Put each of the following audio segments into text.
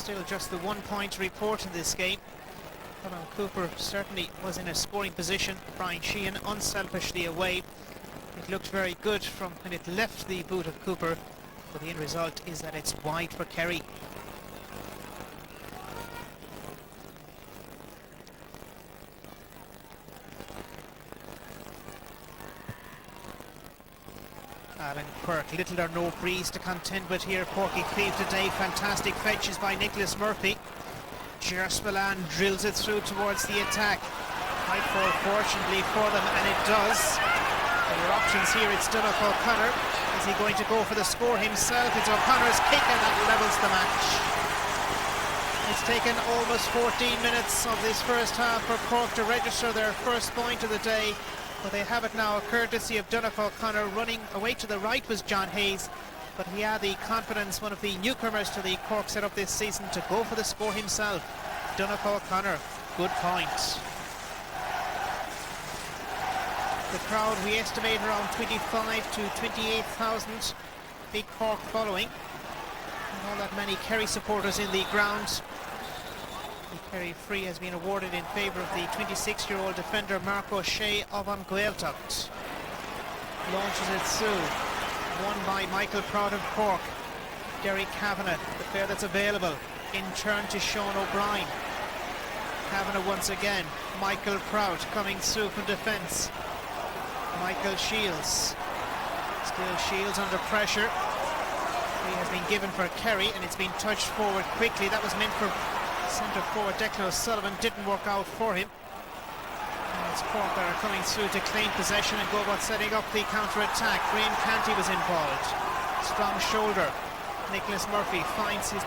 Still just the 1 point to report in this game. Colin Cooper certainly was in a scoring position. Brian Sheehan unselfishly away. It looked very good from when it left the boot of Cooper, but the end result is that it's wide for Kerry. Alan Quirk, little or no breeze to contend with here. Porky Cleave today, fantastic fetches by Nicholas Murphy. Gerspillane drills it through towards the attack. Might fall fortunately for them, and it does. There are options here. It's Donogh O'Connor. Is he going to go for the score himself? It's O'Connor's kick, and that levels the match. It's taken almost 14 minutes of this first half for Cork to register their first point of the day. But they have it now, courtesy of Donogh O'Connor. Running away to the right was John Hayes, but he had the confidence, one of the newcomers to the Cork setup this season, to go for the score himself. Donogh O'Connor, good point. The crowd, we estimate around 25 to 28,000. Big Cork following. Not all that many Kerry supporters in the ground. The Kerry free has been awarded in favour of the 26-year-old defender Mark O'Shea of Gaeltacht. Launches it through. Won by Michael Proud of Cork. Derry Kavanagh, the player that's available. In turn to Sean O'Brien. Kavanagh once again. Michael Proud coming through from defence. Michael Shields. Still Shields under pressure. He has been given for Kerry, and it's been touched forward quickly. That was meant for centre forward Declan O'Sullivan. Didn't work out for him. And it's Cork that are coming through to claim possession and go about setting up the counter-attack. Graham Canty was involved. Strong shoulder. Nicholas Murphy finds his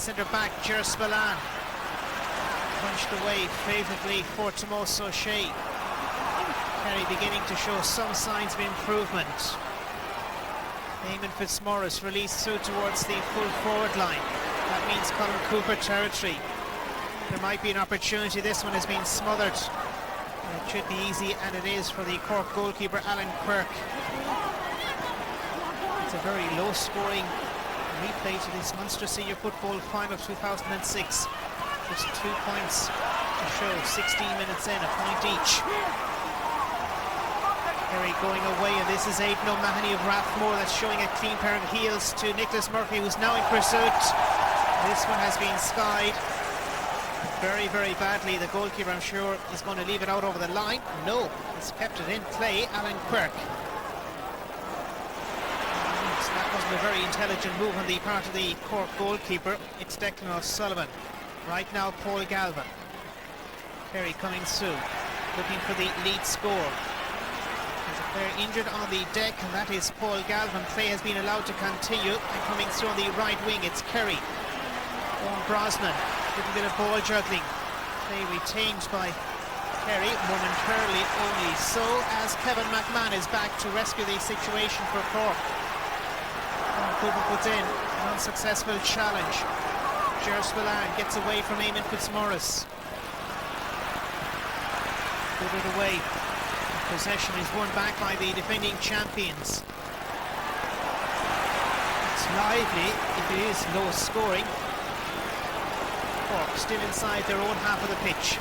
centre back, Gerspillane. Punched away favourably for Tomás O'Shea. Kerry beginning to show some signs of improvement. Eamon Fitzmaurice released through towards the full forward line. That means Colin Cooper territory. There might be an opportunity. This one has been smothered. It should be easy, and it is, for the Cork goalkeeper Alan Quirk. It's a very low-scoring replay to this Munster Senior Football Final 2006. Just 2 points to show. 16 minutes in, a point each. Kerry going away, and this is Aidan O'Mahony of Rathmore that's showing a clean pair of heels to Nicholas Murphy, who's now in pursuit. This one has been skied very, very badly. The goalkeeper, I'm sure, is going to leave it out over the line. No, he's kept it in play. Alan Quirk. And that wasn't a very intelligent move on the part of the Cork goalkeeper. It's Declan O'Sullivan. Right now, Paul Galvin. Kerry coming through, looking for the lead score. They're injured on the deck, and that is Paul Galvin. Play has been allowed to continue, and coming through on the right wing, it's Kerry. Owen Brosnan, little bit of ball juggling. Play retained by Kerry, momentarily only so, as Kevin McMahon is back to rescue the situation for Cork. Cooper puts in an unsuccessful challenge. Gerspillane gets away from Eamon Fitzmaurice. Put it away. Possession is won back by the defending champions. It's lively if it is low scoring. Cork still inside their own half of the pitch.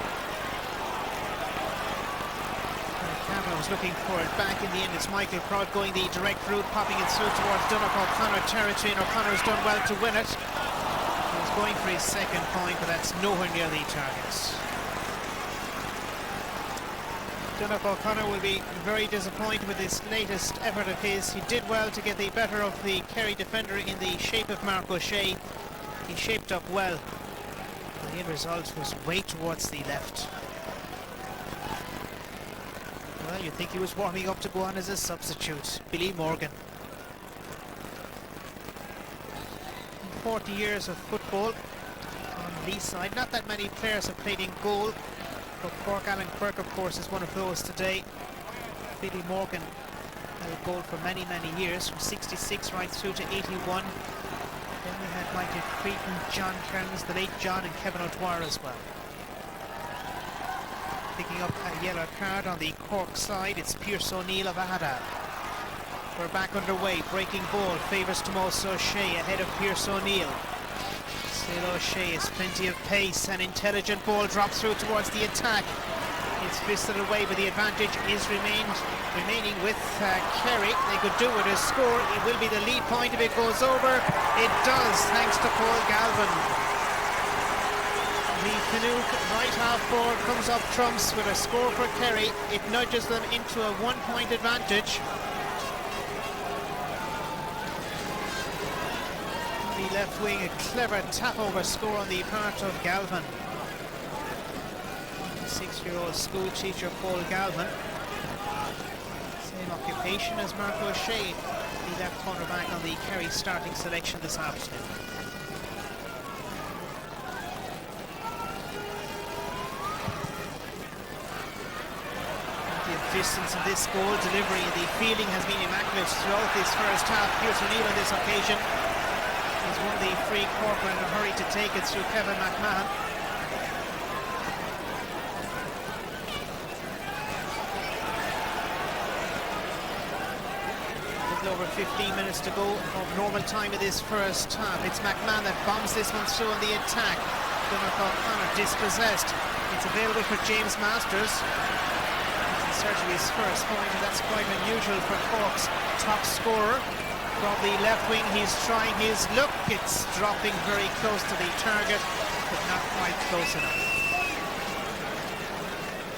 Cameron was looking for it back. In the end, it's Michael Proud going the direct route, popping it through towards Donogh O'Connor territory, and O'Connor has done well to win it. He was going for his second point, but that's nowhere near the target. Donogh O'Connor will be very disappointed with this latest effort of his. He did well to get the better of the Kerry defender in the shape of Mark O'Shea. He shaped up well. The end result was way towards the left. Well, you'd think he was warming up to go on as a substitute. Billy Morgan. In 40 years of football on Lee's side, not that many players have played in goal. But Cork, Alan Quirk, of course, is one of those today. Billy Morgan held goal for many, many years, from 66 right through to 81. Then we had Michael Creedon, John Kearns, the late John, and Kevin O'Dwyer as well. Picking up a yellow card on the Cork side, it's Pierce O'Neill of Ahada. We're back underway. Breaking ball favours Tomás O'Shea ahead of Pierce O'Neill. Still O'Shea has plenty of pace, an intelligent ball drops through towards the attack. It's fisted away, but the advantage is remaining with Kerry. They could do with a score. It will be the lead point if it goes over. It does, thanks to Paul Galvin. The Canuck right half board comes up trumps with a score for Kerry. It nudges them into a 1-point advantage. The left wing, a clever tap over score on the part of Galvin. 6-year-old school teacher Paul Galvin. Same occupation as Mark O'Shea, the left cornerback on the Kerry starting selection this afternoon. Distance in this goal delivery, the fielding has been immaculate throughout this first half. Pearce O'Neill on this occasion has won the free. Cork in a hurry to take it through Kevin McMahon. A little over 15 minutes to go of normal time in this first half. It's McMahon that bombs this one through on the attack. O'Connor dispossessed. It's available for James Masters. Certainly his first point, and that's quite unusual for Cork's top scorer. From the left wing, he's trying his look. It's dropping very close to the target, but not quite close enough.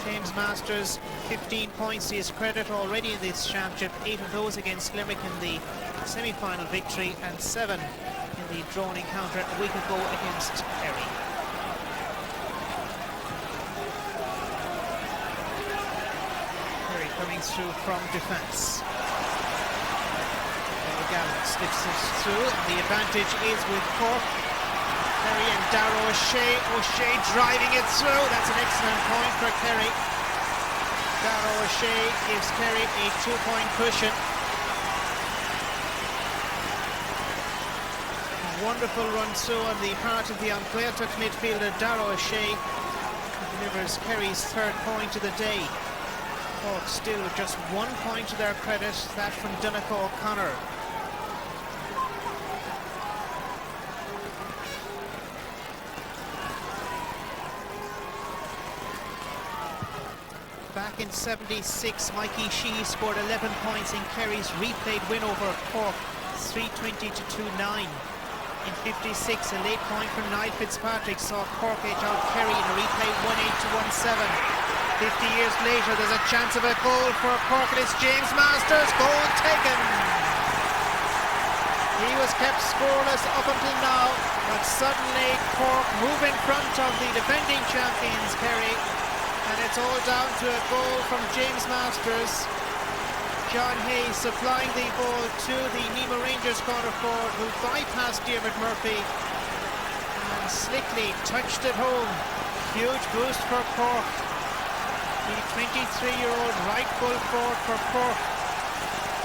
James Masters, 15 points to his credit already in this championship, 8 of those against Limerick in the semi-final victory, and 7 in the drawn encounter a week ago against Kerry. Coming through from defence. Galvin slips it through, and the advantage is with Cork. Kerry and Darragh O'Shea. O'Shea driving it through. That's an excellent point for Kerry. Darragh O'Shea gives Kerry a 2-point cushion. Wonderful run through on the part of the Gaeltacht midfielder Darragh O'Shea, who delivers Kerry's 3rd point of the day. Cork still with just 1 point to their credit, that from Donnacha O'Connor. Back in '76, Mikey Sheehy scored 11 points in Kerry's replayed win over Cork, 320 to 2-9. In '56, a late point from Niall Fitzpatrick saw Cork edge out Kerry in a replay 1-8 to 1-7. 50 years later, there's a chance of a goal for Cork, and it's James Masters. Goal taken. He was kept scoreless up until now, but suddenly Cork move in front of the defending champions Kerry, and it's all down to a goal from James Masters. John Hayes supplying the ball to the Nemo Rangers corner forward, who bypassed Diarmuid Murphy and slickly touched it home. Huge boost for Cork. The 23-year-old right full forward for Cork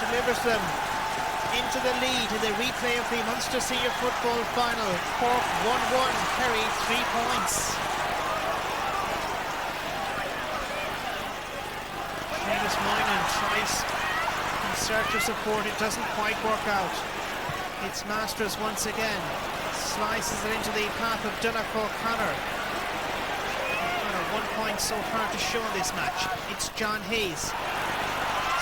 delivers them into the lead in the replay of the Munster Senior Football Final. Cork 1-1, Kerry 3 points. Seamus Moynihan tries in search of support. It doesn't quite work out. It's Masters once again. Slices it into the path of Donnacha O'Connor. 1 point so far to show in this match. It's John Hayes.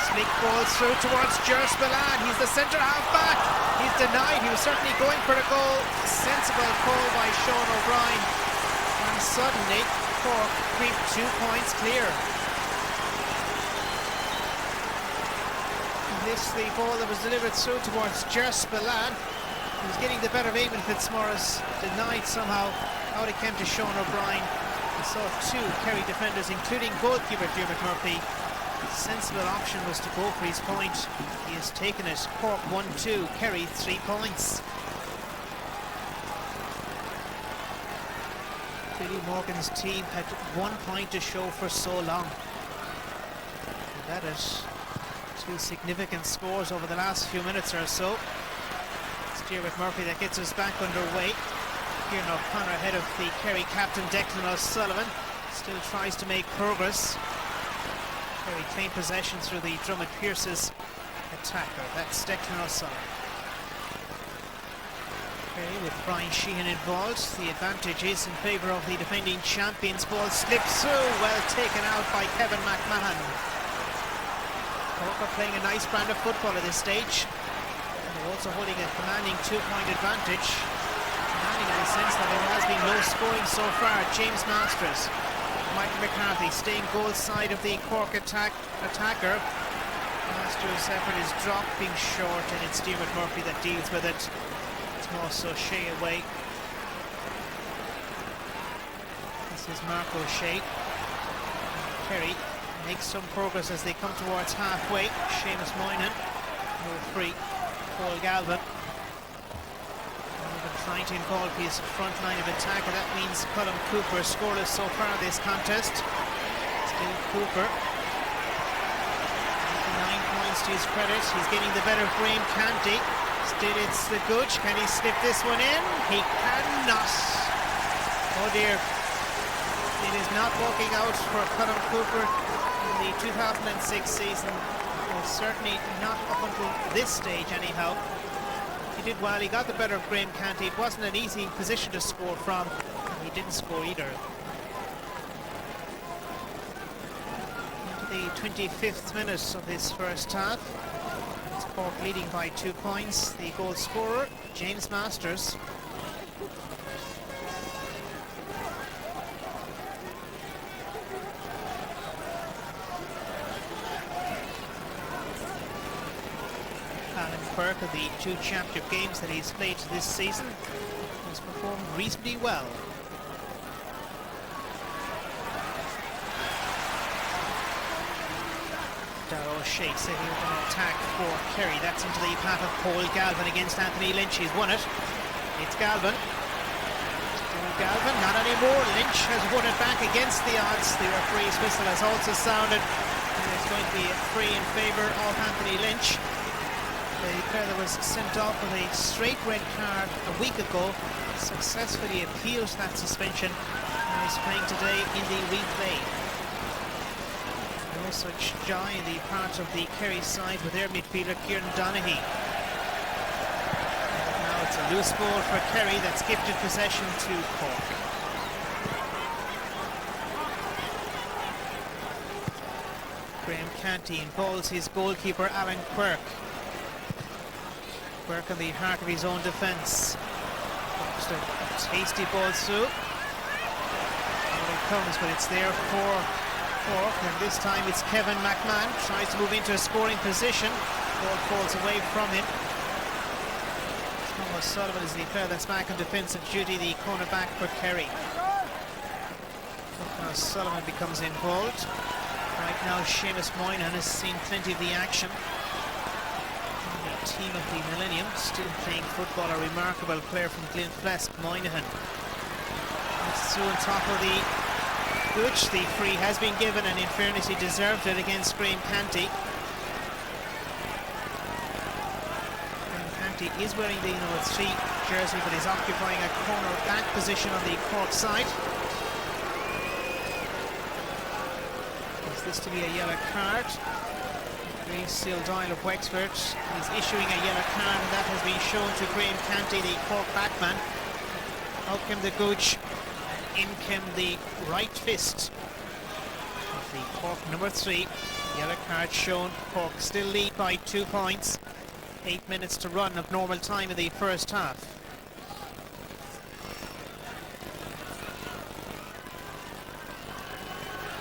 Slick ball through towards Gersh Ballan. He's the centre half back. He's denied. He was certainly going for a goal. Sensible call by Sean O'Brien. And suddenly Cork creep 2 points clear. This the ball that was delivered through towards Gersh Ballan. He was getting the better of Eamon Fitzmaurice. Denied somehow. Out it came to Sean O'Brien. We saw 2 Kerry defenders, including goalkeeper Diarmuid Murphy. Sensible option was to go for his point. He has taken it. Cork 1-2, Kerry 3 points. Billy Morgan's team had 1 point to show for so long. They've added 2 significant scores over the last few minutes or so. It's Diarmuid Murphy that gets us back underway. Kieran O'Connor ahead of the Kerry captain Declan O'Sullivan. Still tries to make progress. Kerry claim possession through the Drummond Pearce's attacker. That's Declan O'Sullivan. Okay, with Brian Sheehan involved, the advantage is in favour of the defending champions. Ball slips through, well taken out by Kevin McMahon. Cork are playing a nice brand of football at this stage. And they're also holding a commanding 2-point advantage. Commanding in the sense that it has been low scoring so far. James Masters, Michael McCarthy staying goal side of the Cork attacker. Masters' effort is dropping short, and it's Diarmuid Murphy that deals with it. Also Shea away. This is Mark O'Shea. Kerry makes some progress as they come towards halfway. Seamus Moynihan, no free. Paul Galvin. Trying to involve his front line of attack, and that means Colm Cooper scoreless so far this contest. Still Cooper. 9 points to his credit. He's getting the better of Graham Canty. Still it's the Gooch. Can he slip this one in? He cannot. Oh dear. It is not working out for Colm Cooper in the 2006 season. Well, certainly not up until this stage anyhow. He did well. He got the better of Graham Canty. It wasn't an easy position to score from. He didn't score either. Into the 25th minute of this first half. Cork leading by 2 points. The goal scorer, James Masters. Alan Quirk, of the 2 championship games that he's played this season, has performed reasonably well. O'Shea setting up an attack for Kerry. That's into the path of Paul Galvin against Anthony Lynch. He's won it. It's Galvin. Still Galvin, not anymore. Lynch has won it back against the odds. The referee's whistle has also sounded. And there's going to be a free in favour of Anthony Lynch. The player that was sent off with a straight red card a week ago successfully appealed that suspension and is playing today in the replay. Such joy in the part of the Kerry side with their midfielder Kieran Donaghy. Now it's a loose ball for Kerry that's gifted possession to Cork. Graham Canty involves his goalkeeper Alan Quirk. Quirk on the heart of his own defence. Just a tasty ball through. Here it comes, but it's there for Cork, and this time it's Kevin McMahon, tries to move into a scoring position. Ball falls away from him. Thomas Sullivan is the player that's back on defensive duty, the cornerback for Kerry. Now Sullivan becomes involved. Right now Seamus Moynihan has seen plenty of the action. The team of the millennium, still playing football, a remarkable player from Glenflesk, Moynihan. It's through on top of the Gooch. The free has been given, and in fairness he deserved it against Graham Canty. Graham Canty is wearing the number 3 jersey, but is occupying a corner back position on the Cork side. Is this to be a yellow card? Seal Doyle of Wexford is issuing a yellow card, and that has been shown to Graham Canty, the Cork backman. Out came the Gooch. In came the right fist of the Cork number 3. Yellow card shown. Cork still lead by 2 points. 8 minutes to run of normal time in the first half.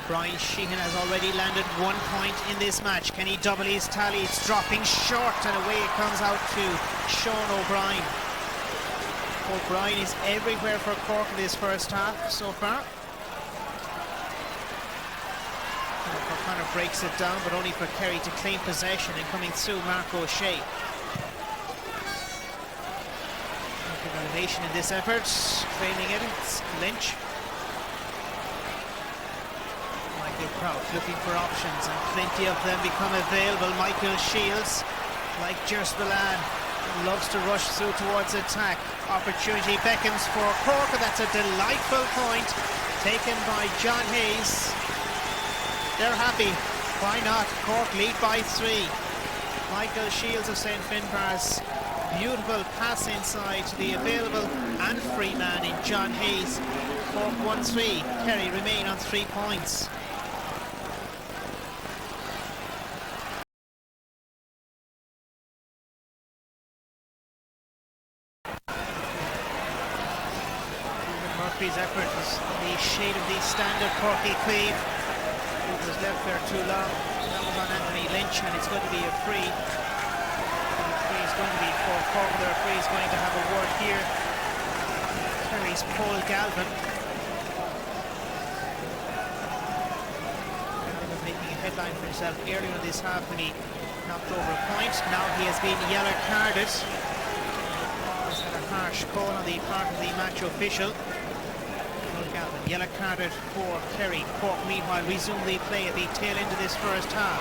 Brian Sheehan has already landed 1 point in this match. Can he double his tally? It's dropping short, and away it comes out to Sean O'Brien. O'Brien is everywhere for Cork in this first half so far. Kind of breaks it down, but only for Kerry to claim possession, and coming through Mark O'Shea. Elevation in this effort, claiming it, it's Lynch. Michael Prout looking for options, and plenty of them become available. Michael Shields, like Jers Milan, loves to rush through towards attack. Opportunity beckons for Cork, and that's a delightful point taken by John Hayes. They're happy. Why not? Cork lead by 3. Michael Shields of St. Finbarr's Beautiful pass inside to the available and free man in John Hayes. Cork 1-3. Kerry remain on 3 points. Murphy's effort was in the shade of the standard Corky Cleave. It was left there too long. That was on Anthony Lynch, and it's going to be a free. It's going to be for Cork. The referee is going to have a word here. Kerry's Paul Galvin. Galvin making a headline for himself earlier in this half when he knocked over a point. Now he has been yellow carded. He's got a harsh call on the part of the match official. Galvin, yellow carded for Kerry. Cork meanwhile resume the play at the tail end of this first half.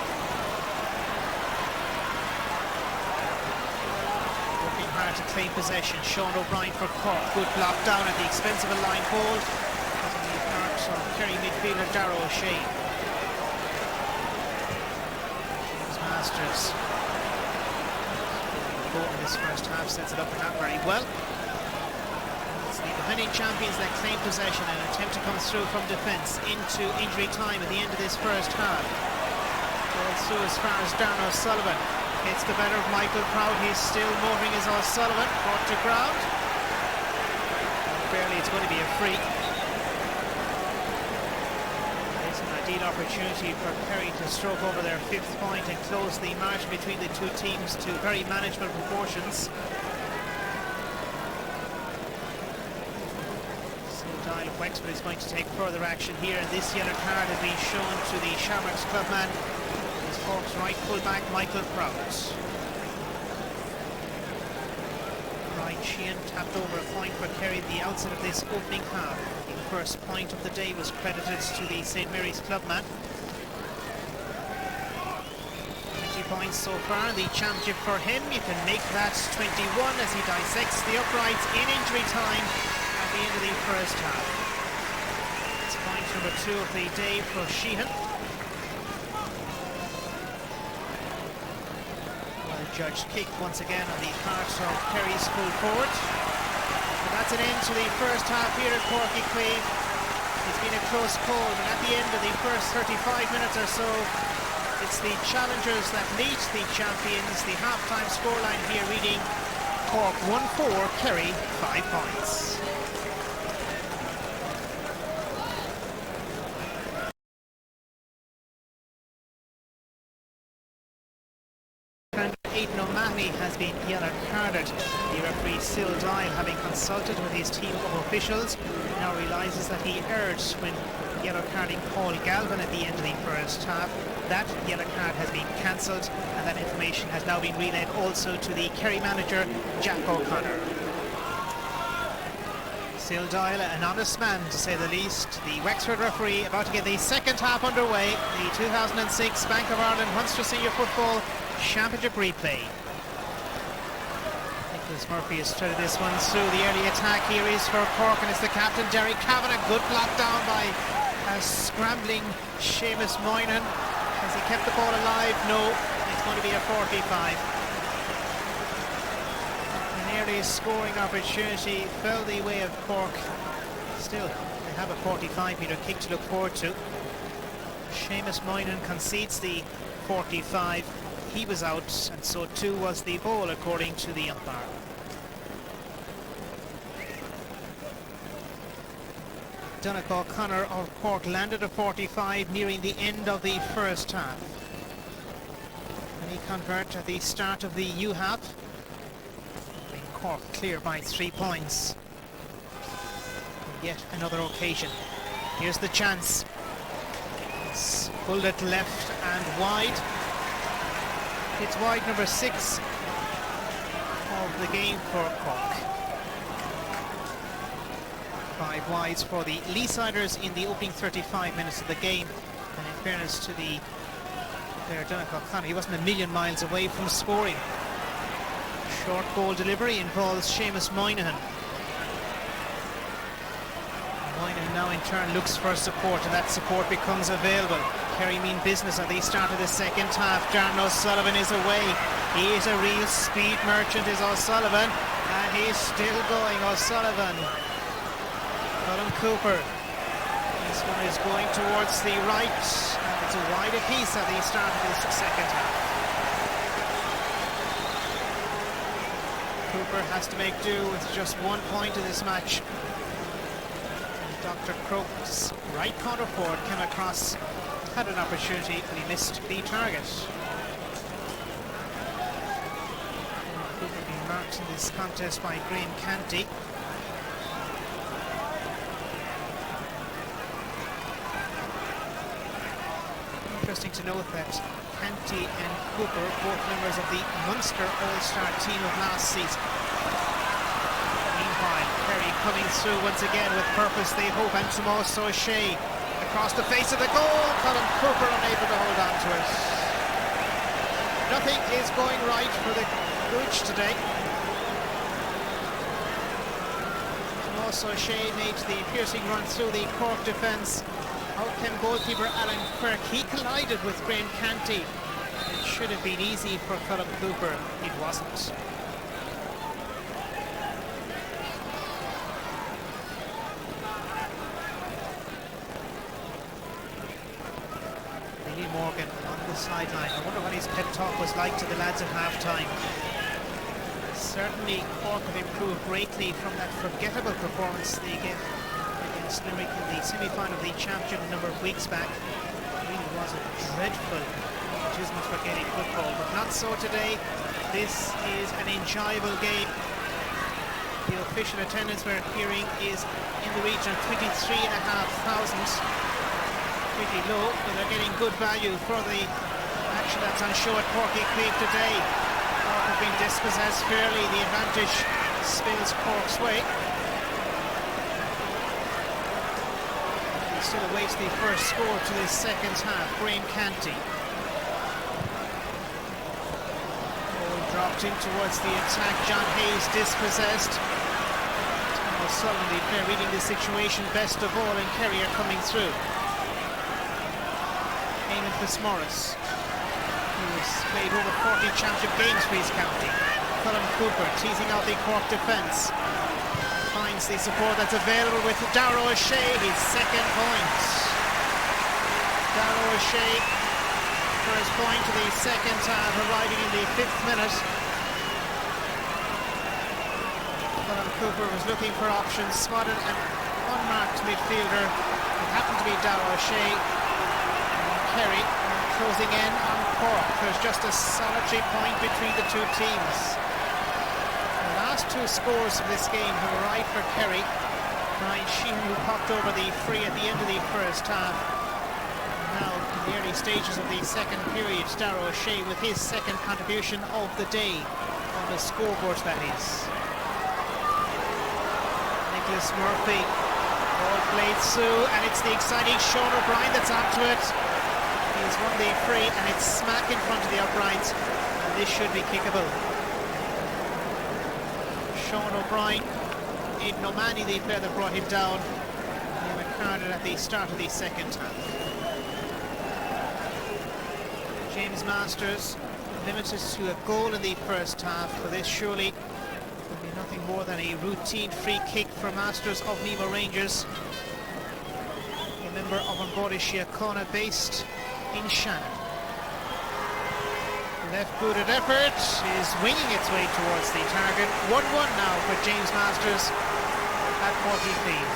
Working hard to claim possession. Sean O'Brien for Cork. Good block down at the expense of a line hold. The part of Kerry midfielder Darragh O'Shea. James Masters. Goal in this first half sets it up not very well. The defending champions that claim possession and attempt to come through from defence into injury time at the end of this first half. Goes through as far as Darren O'Sullivan. Gets the better of Michael Proud. He's still motoring as O'Sullivan. Brought to ground. Barely, it's going to be a free. It's an ideal opportunity for Kerry to stroke over their 5th point and close the margin between the two teams to very manageable proportions. Wexford is going to take further action here, and this yellow card has been shown to the Shamrocks clubman. It's Cork's right fullback Michael Prout. Brian Sheehan tapped over a point for Kerry at the outset of this opening half. The first point of the day was credited to the St Mary's clubman. 20 points so far, the championship for him. You can make that 21 as he dissects the uprights in injury time at the end of the first half. It's point number 2 of the day for Sheehan. Well judged kick once again on the part of Kerry's full forward. And that's an end to the first half here at Corky Cleave. It's been a close call, but at the end of the first 35 minutes or so, it's the challengers that meet the champions. The half-time scoreline here reading Cork 1-4, Kerry 5 points. Aidan O'Mahony has been yellow carded. The referee Syl Doyle, having consulted with his team of officials, now realises that he erred when yellow carding Paul Galvin at the end of the first half. That yellow card has been cancelled, and that information has now been relayed also to the Kerry manager Jack O'Connor. Syl Doyle, an honest man to say the least. The Wexford referee about to get the second half underway. The 2006 Bank of Ireland Munster Senior Football Championship replay. Nicholas Murphy has threaded this one through. The early attack here is for Cork, and it's the captain Derek Kavanagh. Good block down by a scrambling Seamus Moynihan. Has he kept the ball alive? No. It's going to be a 45. An early scoring opportunity fell the way of Cork. Still, they have a 45-metre kick to look forward to. Seamus Moynihan concedes the 45. He was out, and so too was the ball, according to the umpire. Donnacha O'Connor of Cork landed a 45 nearing the end of the first half. And he converted at the start of the U-half. Cork clear by 3 points. Yet another occasion. Here's the chance. It's pulled it left and wide. It's wide number 6 of the game for Cork. 5 wides for the Leesiders in the opening 35 minutes of the game. And in fairness to the player Donnacha O'Connor, he wasn't a million miles away from scoring. Short ball delivery involves Seamus Moynihan. Moynihan now in turn looks for support, and that support becomes available. Kerry mean business at the start of the second half. Darren O'Sullivan is away. He is a real speed merchant, is O'Sullivan, and he's still going. O'Sullivan. Colin Cooper. This one is going towards the right, and it's a wide apiece at the start of this second half. Cooper has to make do with just 1 point in this match. Dr. Croke's right corner forward came across, had an opportunity, and he missed the target. Cooper being marked in this contest by Graham Canty. Interesting to note that Canty and Cooper, both members of the Munster All-Star team of last season. Meanwhile, Kerry coming through once again with purpose, they hope, and Tomas O'Shea across the face of the goal. Colin Cooper unable to hold on to it. Nothing is going right for the Gooch today. Tomas O'Shea made the piercing run through the Cork defence. Out came goalkeeper Alan Quirk. He collided with Graham Canty. It should have been easy for Colin Cooper. It wasn't. Billy Morgan on the sideline. I wonder what his pep talk was like to the lads at half-time. Certainly Cork have improved greatly from that forgettable performance they gave against Limerick in the semi-final of the championship a number of weeks back. It really was a dreadful baptism for getting football, but not so today. This is an enjoyable game. The official attendance we're hearing is in the region of 23,500. Pretty low, but they're getting good value for the action that's on show at Páirc today. Cork have been dispossessed fairly. The advantage spills Cork's way. He still awaits the first score to the second half. Graham Canty. Ball dropped in towards the attack. John Hayes dispossessed. Thomas Sullivan, the player reading the situation best of all, and Kerry are coming through. Eamon Fitzmaurice, who has played over 40 championship games for his county. Colin Cooper teasing out the Cork defence. Finds the support that's available with Darragh O'Shea, his second point. Darragh O'Shea for his point to the second half, arriving in the 5th minute. Colin Cooper was looking for options, spotted an unmarked midfielder. It happened to be Darragh O'Shea. Kerry closing in on Cork. There's just a solitary point between the two teams. The last two scores of this game have arrived for Kerry. Brian Sheehan, who popped over the free at the end of the first half. Now in the early stages of the second period, Darragh O'Shea with his second contribution of the day on the scoreboard, that is. Nicholas Murphy, ball played through, and it's the exciting Sean O'Brien that's onto it. He's won the free, and it's smack in front of the uprights, and this should be kickable. Sean O'Brien, Aidan O'Mahony, the player that brought him down, he was carded at the start of the second half. James Masters limited to a goal in the first half, but this surely will be nothing more than a routine free kick for Masters of Nemo Rangers, a member of An Garda Síochána based in Shannon. Left-footed effort is winging its way towards the target. 1-1 now for James Masters at 40 feet.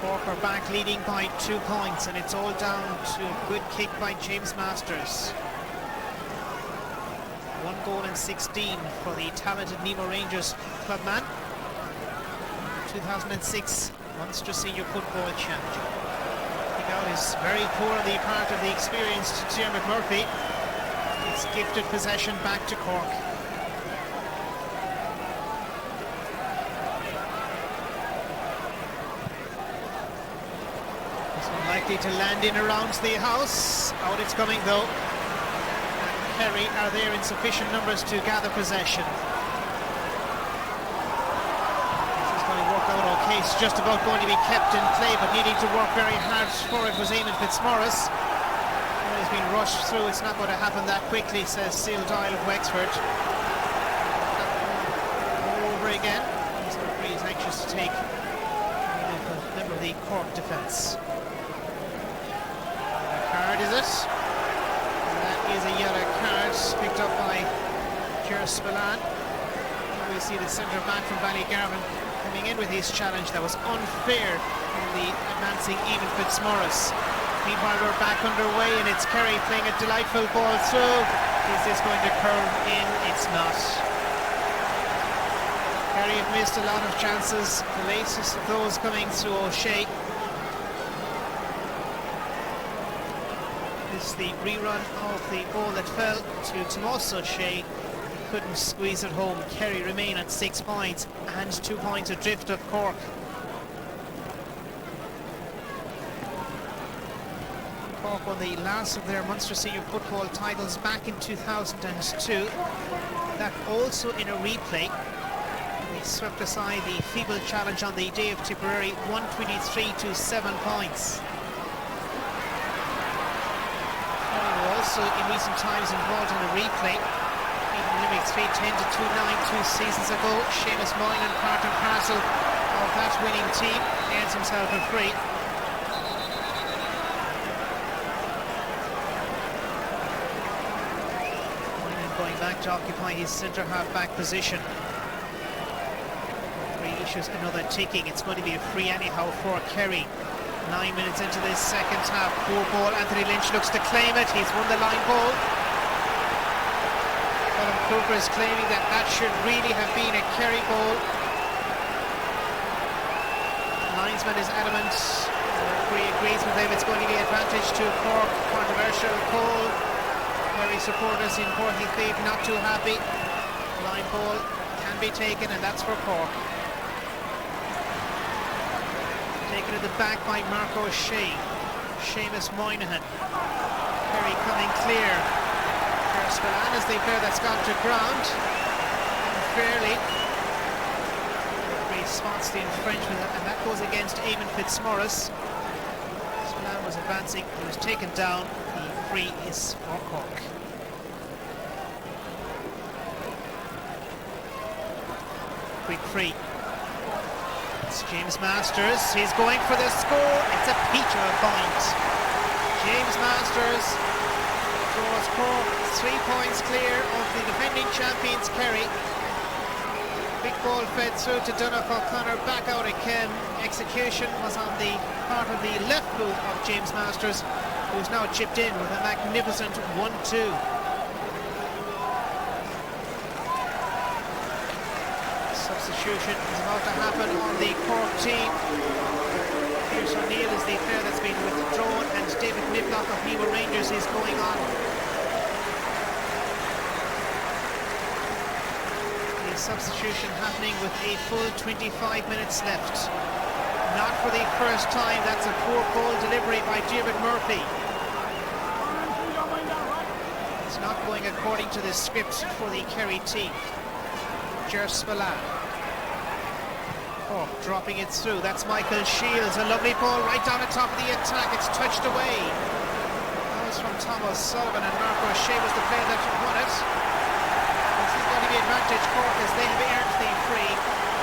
Cork are back leading by 2 points, and it's all down to a good kick by James Masters. 1 goal and 16 for the talented Nemo Rangers clubman. 2006 Munster Senior Football Championship. The goal is very poor on the part of the experienced Dermot Murphy. It's gifted possession back to Cork. It's unlikely to land in around the house. Out it's coming though. And Kerry are there in sufficient numbers to gather possession. This is going to work out okay case just about going to be kept in play, but needing to work very hard for it was Eamon Fitzmaurice. He's been rushed through. It's not going to happen that quickly, says Seal Doyle of Wexford. Over again. He's anxious to take a member of the Cork defence. A card, is it? And that is a yellow card picked up by Ger Spillane. We see the centre back from Ballygarvan coming in with his challenge that was unfair in the advancing Eamon Fitzmaurice. Meanwhile, we're back underway and it's Kerry playing a delightful ball through. Is this going to curl in? It's not. Kerry have missed a lot of chances, the latest of those coming through O'Shea. This is the rerun of the ball that fell to Tomas O'Shea. Couldn't squeeze it home. Kerry remain at 6 points and 2 points adrift of Cork. Cork won the last of their Munster senior football titles back in 2002. That also in a replay. They swept aside the feeble challenge on the day of Tipperary, 123 to 7 points. Kerry were also in recent times involved in a replay. Limerick 3-10 to 2-9 2 seasons ago. Seamus Moynihan, part and parcel of that winning team, earns himself a free. Moynihan going back to occupy his centre half-back position. Free issues another ticking. It's going to be a free anyhow for Kerry. 9 minutes into this second half. Poor ball. Anthony Lynch looks to claim it. He's won the line ball. Cooper is claiming that that should really have been a Kerry ball. The linesman is adamant. The referee agrees with him. It's going to be advantage to Cork. Controversial call. Kerry supporters in Porthy Cleave not too happy. Line ball can be taken, and that's for Cork. Taken to the back by Mark O'Shea. Seamus Moynihan. Kerry coming clear. Spillane is the player that's got to ground unfairly. He spots the infringement, and that goes against Eamon Fitzmaurice. Spillane was advancing, he was taken down. The free is for Cork. Quick free. It's James Masters. He's going for the score. It's a peach of a point. James Masters draws Cork 3 points clear of the defending champions Kerry. Big ball fed through to Donogh O'Connor, back out at Ken. Execution was on the part of the left boot of James Masters, who's now chipped in with a magnificent 1-2. Substitution is about to happen on the Cork team. Pierce O'Neill is the player that's been withdrawn, and David Niblock of Mewa Rangers is going on. The substitution happening with a full 25 minutes left. Not for the first time. That's a poor goal delivery by David Murphy. It's not going according to the script for the Kerry team. Ger Spillane. Cork dropping it through. That's Michael Shields. A lovely ball right down the top of the attack. It's touched away. That was from Thomas Sullivan, and Mark O'Shea was the player that won it. This is going to be advantage Cork as they have earned the free.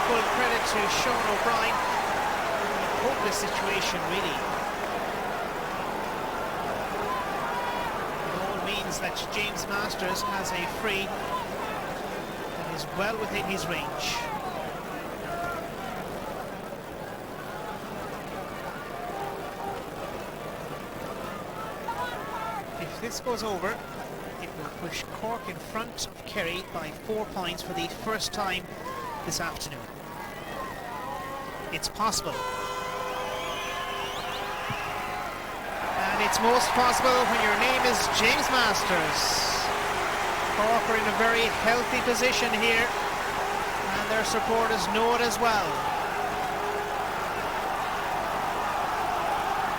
Full credit to Sean O'Brien. Hopeless situation, really. It all means that James Masters has a free that is well within his range. If this goes over, it will push Cork in front of Kerry by 4 points for the first time this afternoon. It's possible. And it's most possible when your name is James Masters. Cork are in a very healthy position here, and their supporters know it as well.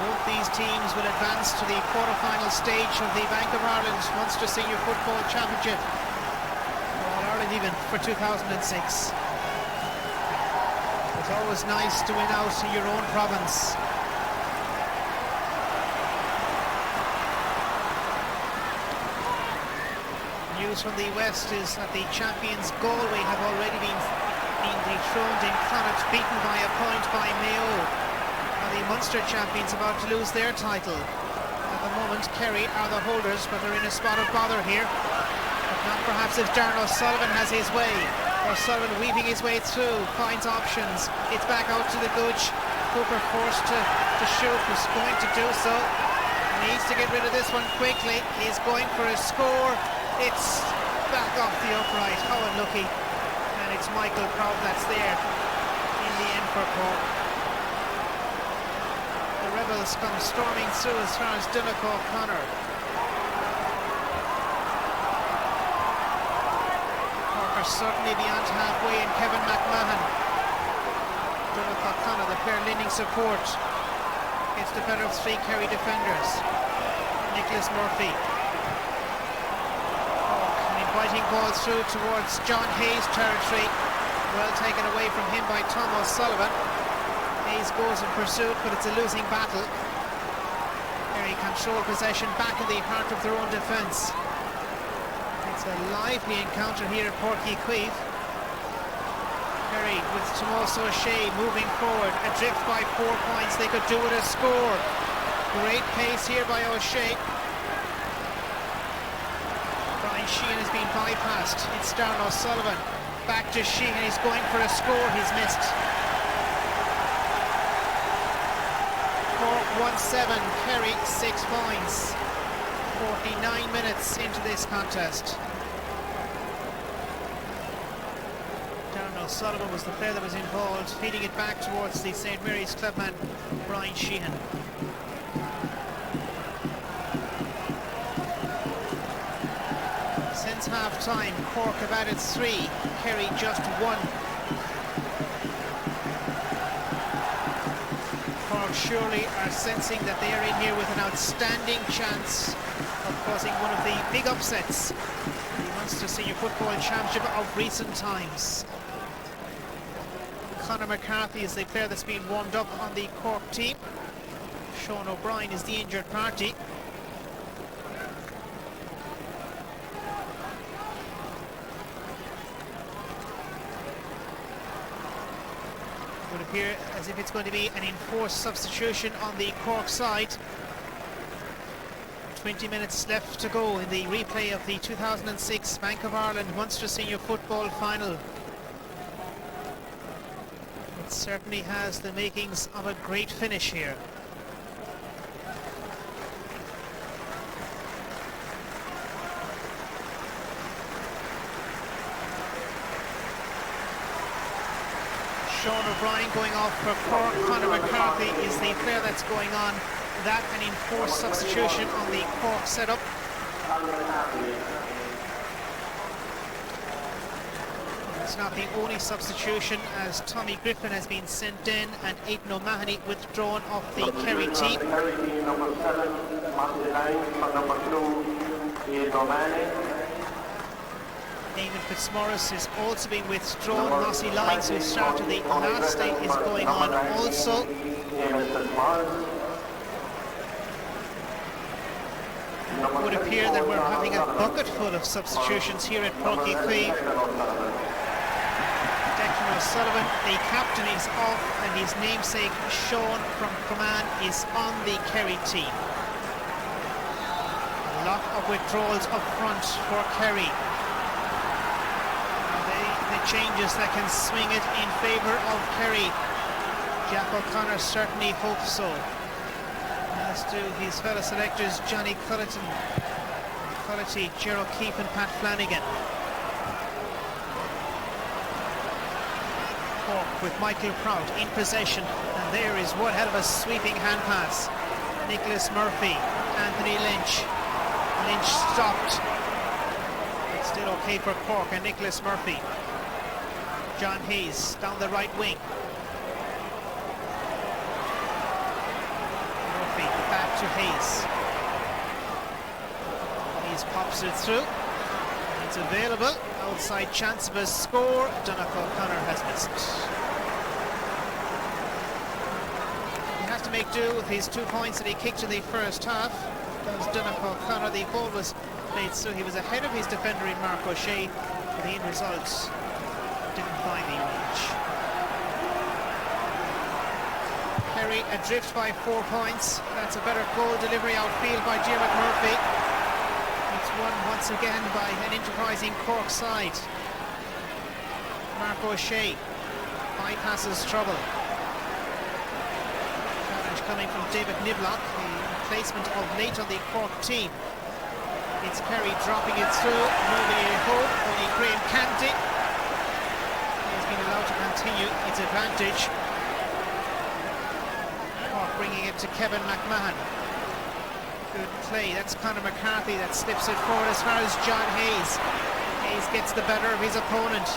Both these teams will advance to the quarter-final stage of the Bank of Ireland Munster Senior Football Championship, or All Ireland even, for 2006. It's always nice to win out in your own province. News from the West is that the champions Galway have already been dethroned in Connacht, beaten by a point by Mayo. Now the Munster champions about to lose their title. At the moment Kerry are the holders, but they're in a spot of bother here. But not perhaps if Darren O'Sullivan has his way. O'Sullivan weaving his way through, finds options. It's back out to the Gudge. Cooper forced to shoot, was going to do so. Needs to get rid of this one quickly. He's going for a score. It's back off the upright. How unlucky. And it's Michael Proud that's there in the end for Cork. The Rebels come storming through as far as Donegal O'Connor. Cork are certainly beyond halfway, and Kevin McMahon. Donegal O'Connor, the pair lending support. Gets the better of three Kerry defenders. Nicholas Murphy. Inviting ball through towards John Hayes' territory. Well taken away from him by Tom O'Sullivan. Hayes goes in pursuit, but it's a losing battle. Kerry control possession back in the heart of their own defence. It's a lively encounter here at Páirc Chaoimh. Kerry with Tomoso O'Shea moving forward, adrift by 4 points. They could do it a score. Great pace here by O'Shea. Sheehan has been bypassed. It's Darren O'Sullivan. Back to Sheehan. He's going for a score. He's missed. Cork 1-7. Kerry 6 points. 49 minutes into this contest. Darren O'Sullivan was the player that was involved, feeding it back towards the St. Mary's clubman Brian Sheehan. Since half-time, Cork have added 3, Kerry just 1. Cork surely are sensing that they are in here with an outstanding chance of causing one of the big upsets in the Munster Senior Football Championship of recent times. Conor McCarthy is the player that's been warmed up on the Cork team. Sean O'Brien is the injured party. Would appear as if it's going to be an enforced substitution on the Cork side. 20 minutes left to go in the replay of the 2006 Bank of Ireland Munster Senior Football Final. It certainly has the makings of a great finish here. Sean O'Brien going off for Cork. Conor McCarthy is the player that's going on. That an enforced substitution on the Cork setup. It's not the only substitution, as Tommy Griffin has been sent in and Aidan O'Mahony withdrawn off the Kerry team. Eamon Fitzmaurice is also being withdrawn. Mossy Lyons, who started the last day, is going on also. It would appear that we're having a bucket full of substitutions here at Páirc Chaoimh. Declan O'Sullivan, the captain, is off, and his namesake Sean from Command is on the Kerry team. A lot of withdrawals up front for Kerry. Changes that can swing it in favour of Kerry. Jack O'Connor certainly hopes so, as do his fellow selectors Johnny Culleton, Gerald Keefe and Pat Flanagan. Cork with Michael Prout in possession, and there is one hell of a sweeping hand pass. Nicholas Murphy, Anthony Lynch. Lynch stopped. It's still okay for Cork and Nicholas Murphy. John Hayes down the right wing. Murphy back to Hayes. Hayes pops it through. It's available. Outside chance of a score. Donegal O'Connor has missed. has to make do with his 2 points that he kicked in the first half. Does Donnacha O'Connor. The ball was played so he was ahead of his defender in Mark O'Shea, but the end result didn't find the reach. Kerry adrift by 4 points. That's a better goal delivery outfield by Diarmaid Murphy. It's won once again by an enterprising Cork side. Mark O'Shea bypasses trouble. Challenge coming from David Niblock, the replacement of late on the Cork team. It's Kerry dropping it through. Nobody at home, only Graham Canty. He's been allowed to continue its advantage. Cork bringing it to Kevin McMahon. Good play. That's Conor McCarthy that slips it forward as far as John Hayes. Hayes gets the better of his opponent.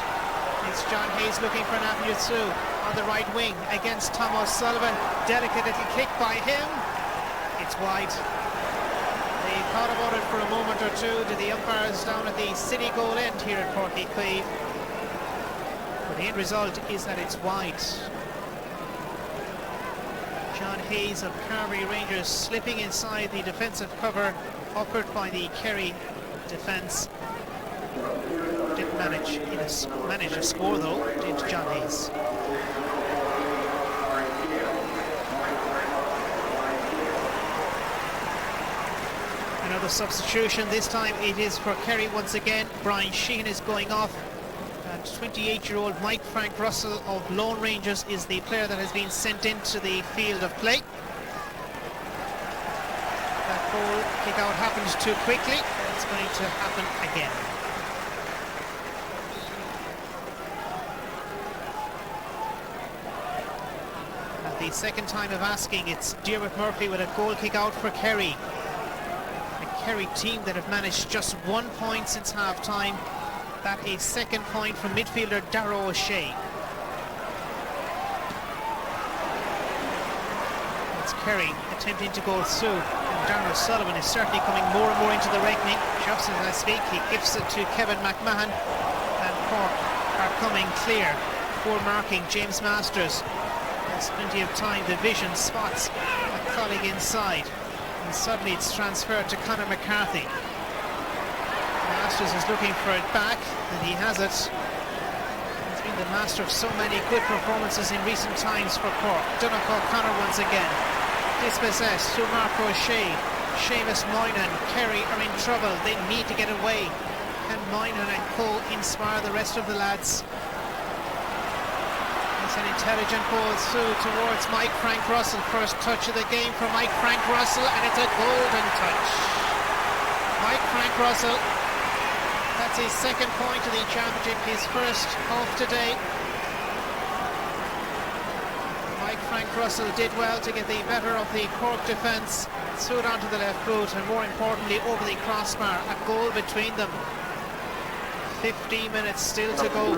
It's John Hayes looking for an avenue through on the right wing against Tom O'Sullivan. Delicate little kick by him. It's wide. They thought about it for a moment or two to the umpires down at the city goal end here at Páirc. But the end result is that it's wide. John Hayes of Carbery Rangers slipping inside the defensive cover offered by the Kerry defence. Didn't manage a score though, did John Hayes. Another substitution, this time it is for Kerry once again. Brian Sheehan is going off, and 28-year-old Mike Frank Russell of Lone Rangers is the player that has been sent into the field of play. That goal kick out happened too quickly. It's going to happen again. The second time of asking, it's Diarmaid Murphy with a goal kick out for Kerry. A Kerry team that have managed just 1 point since half-time. That a second point from midfielder Darragh O'Shea. It's Kerry attempting to go through, and Darragh O'Sullivan is certainly coming more and more into the reckoning. Just as I speak, he gives it to Kevin McMahon, and Cork are coming clear. Poor marking, James Masters. There's plenty of time, the vision spots a colleague inside, and suddenly it's transferred to Conor McCarthy. Masters is looking for it back, and he has it. He's been the master of so many good performances in recent times for Cork. Donnacha O'Connor once again, dispossessed through Mark O'Shea. Seamus Moynihan, Kerry are in trouble, they need to get away. Can Moynihan and co inspire the rest of the lads? It's an intelligent ball through towards Mike Frank Russell. First touch of the game for Mike Frank Russell, and it's a golden touch. Mike Frank Russell, that's his second point of the championship, his first of today. Mike Frank Russell did well to get the better of the Cork defence, threw it onto the left boot, and more importantly over the crossbar. A goal between them. 15 minutes still to go.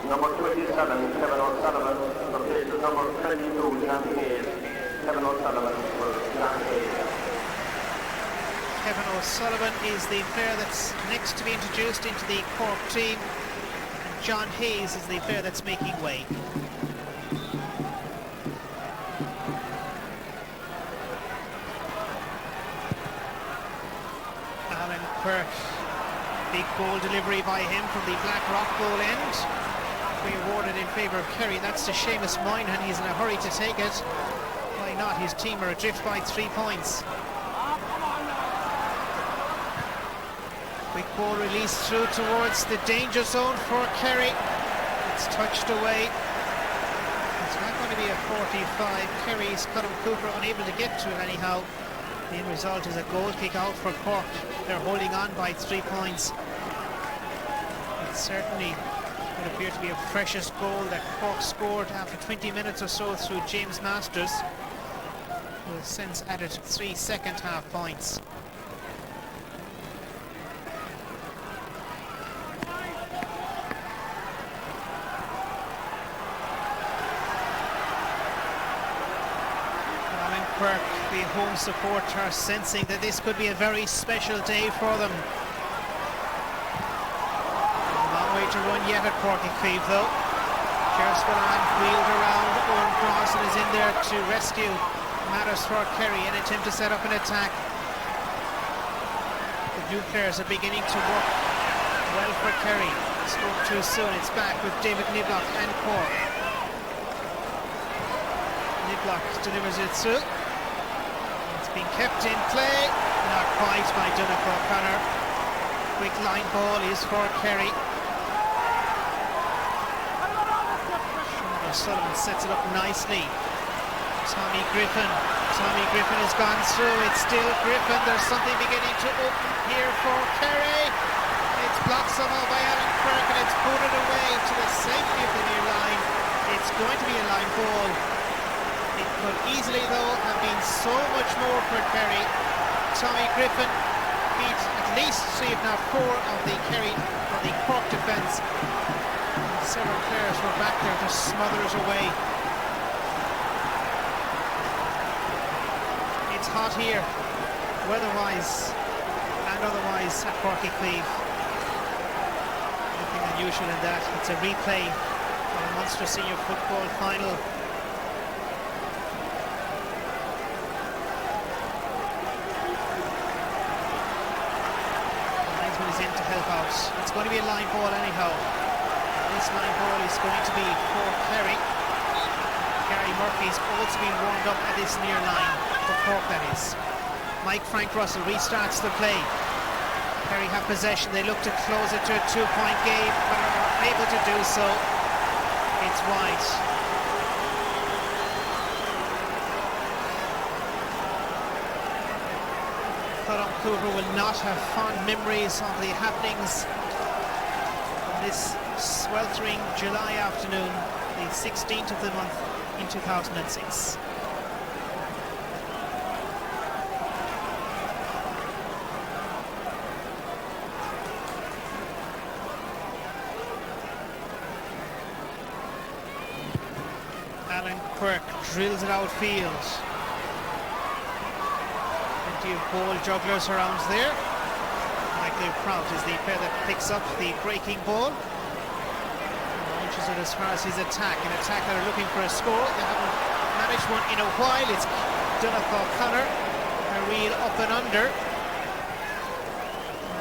Number 27, Kevin O'Sullivan, replaces number 22, John Hayes. Kevin O'Sullivan for John Hayes. Kevin O'Sullivan is the player that's next to be introduced into the Cork team, and John Hayes is the player that's making way. Alan Quirk, big goal delivery by him from the Black Rock goal end. We awarded in favour of Kerry. That's to Seamus Moynihan. He's in a hurry to take it. Why not? His team are adrift by 3 points. Quick ball released through towards the danger zone for Kerry. It's touched away. It's not going to be a 45. Kerry's Colm Cooper unable to get to it anyhow. The end result is a goal kick out for Cork. They're holding on by 3 points. It certainly would appear to be a precious goal that Cork scored after 20 minutes or so through James Masters, who has since added 3 second half points. Alan Quirk, the home supporter, sensing that this could be a very special day for them. To run yet at Páirc though. Sherspillon wheeled around, Owen Crossan is in there to rescue matters for Kerry, an attempt to set up an attack. The blue players are beginning to work well for Kerry. Spoke too soon, it's back with David Niblock and Cork. Niblock delivers it through. It's been kept in play, not quite by Donegal O'Connor. Quick line ball is for Kerry. Sullivan sets it up nicely. Tommy Griffin has gone through. It's still Griffin. There's something beginning to open here for Kerry. It's blocked somehow by Alan Quirk and it's booted away to the safety of the near line. It's going to be a line ball. It could easily though have been so much more for Kerry. Tommy Griffin beat at least 3 if not 4 of the Kerry of the Cork defence. Several players were back there to smother it away. It's hot here, weather-wise and otherwise at Páirc nothing unusual in that. It's a replay of a Munster senior football final. The linesman is in to help out. It's going to be a line ball anyhow. This line ball is going to be for Kerry. Gary Murphy's also been warmed up at this near line, for Cork that is. Mike Frank Russell restarts the play. Kerry have possession, they look to close it to a 2-point game, but are able to do so. It's wide. Colin Cooper will not have fond memories of the happenings on this sweltering July afternoon, the 16th of the month in 2006. Alan Quirk drills it outfield. Plenty of ball jugglers around there. Michael Prout is the player that picks up the breaking ball. Launches it as far as his attack. An attack that are looking for a score. They haven't managed one in a while. It's Donegal O'Connor. A real up and under.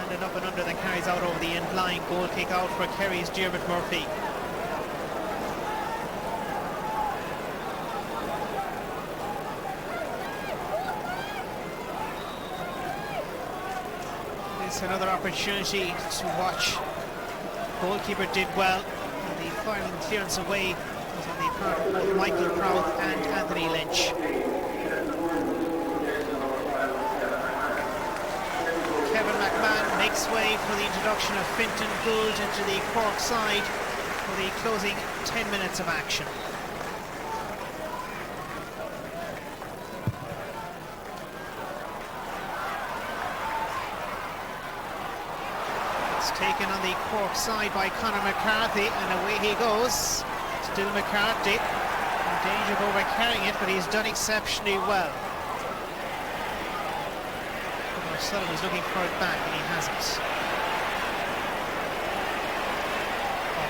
And an up and under that carries out over the end line. Goal kick out for Kerry's Diarmuid Murphy. Another opportunity to watch. Goalkeeper did well. The final clearance away was on the part of both Michael Prout and Anthony Lynch. Kevin McMahon makes way for the introduction of Fintan Gould into the Cork side for the closing 10 minutes of action. Taken on the Cork side by Conor McCarthy, and away he goes. Still McCarthy in danger of overcarrying it, but he's done exceptionally well. Sullivan is looking for it back and he hasn't.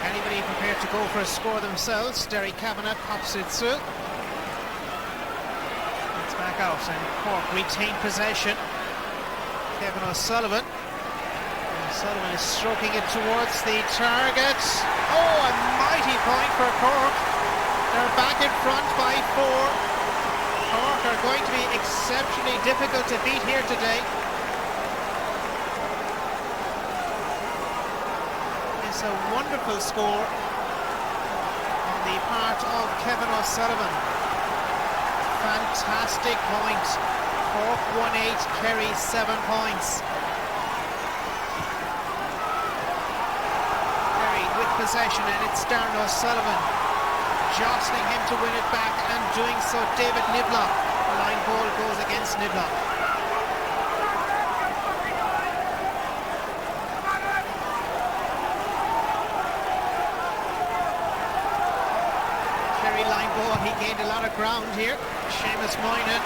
Anybody prepared to go for a score themselves? Derry Kavanagh pops it through. It's back out and Cork retain possession. Kevin O'Sullivan. Sullivan is stroking it towards the target. Oh, a mighty point for Cork. They're back in front by 4. Cork are going to be exceptionally difficult to beat here today. It's a wonderful score on the part of Kevin O'Sullivan. Fantastic point. Cork 1-8, Kerry 7 points. Possession, and it's Darren O'Sullivan jostling him to win it back, and doing so David Niblock. The line ball goes against Niblock. Kerry line ball, he gained a lot of ground here. Seamus Moynihan,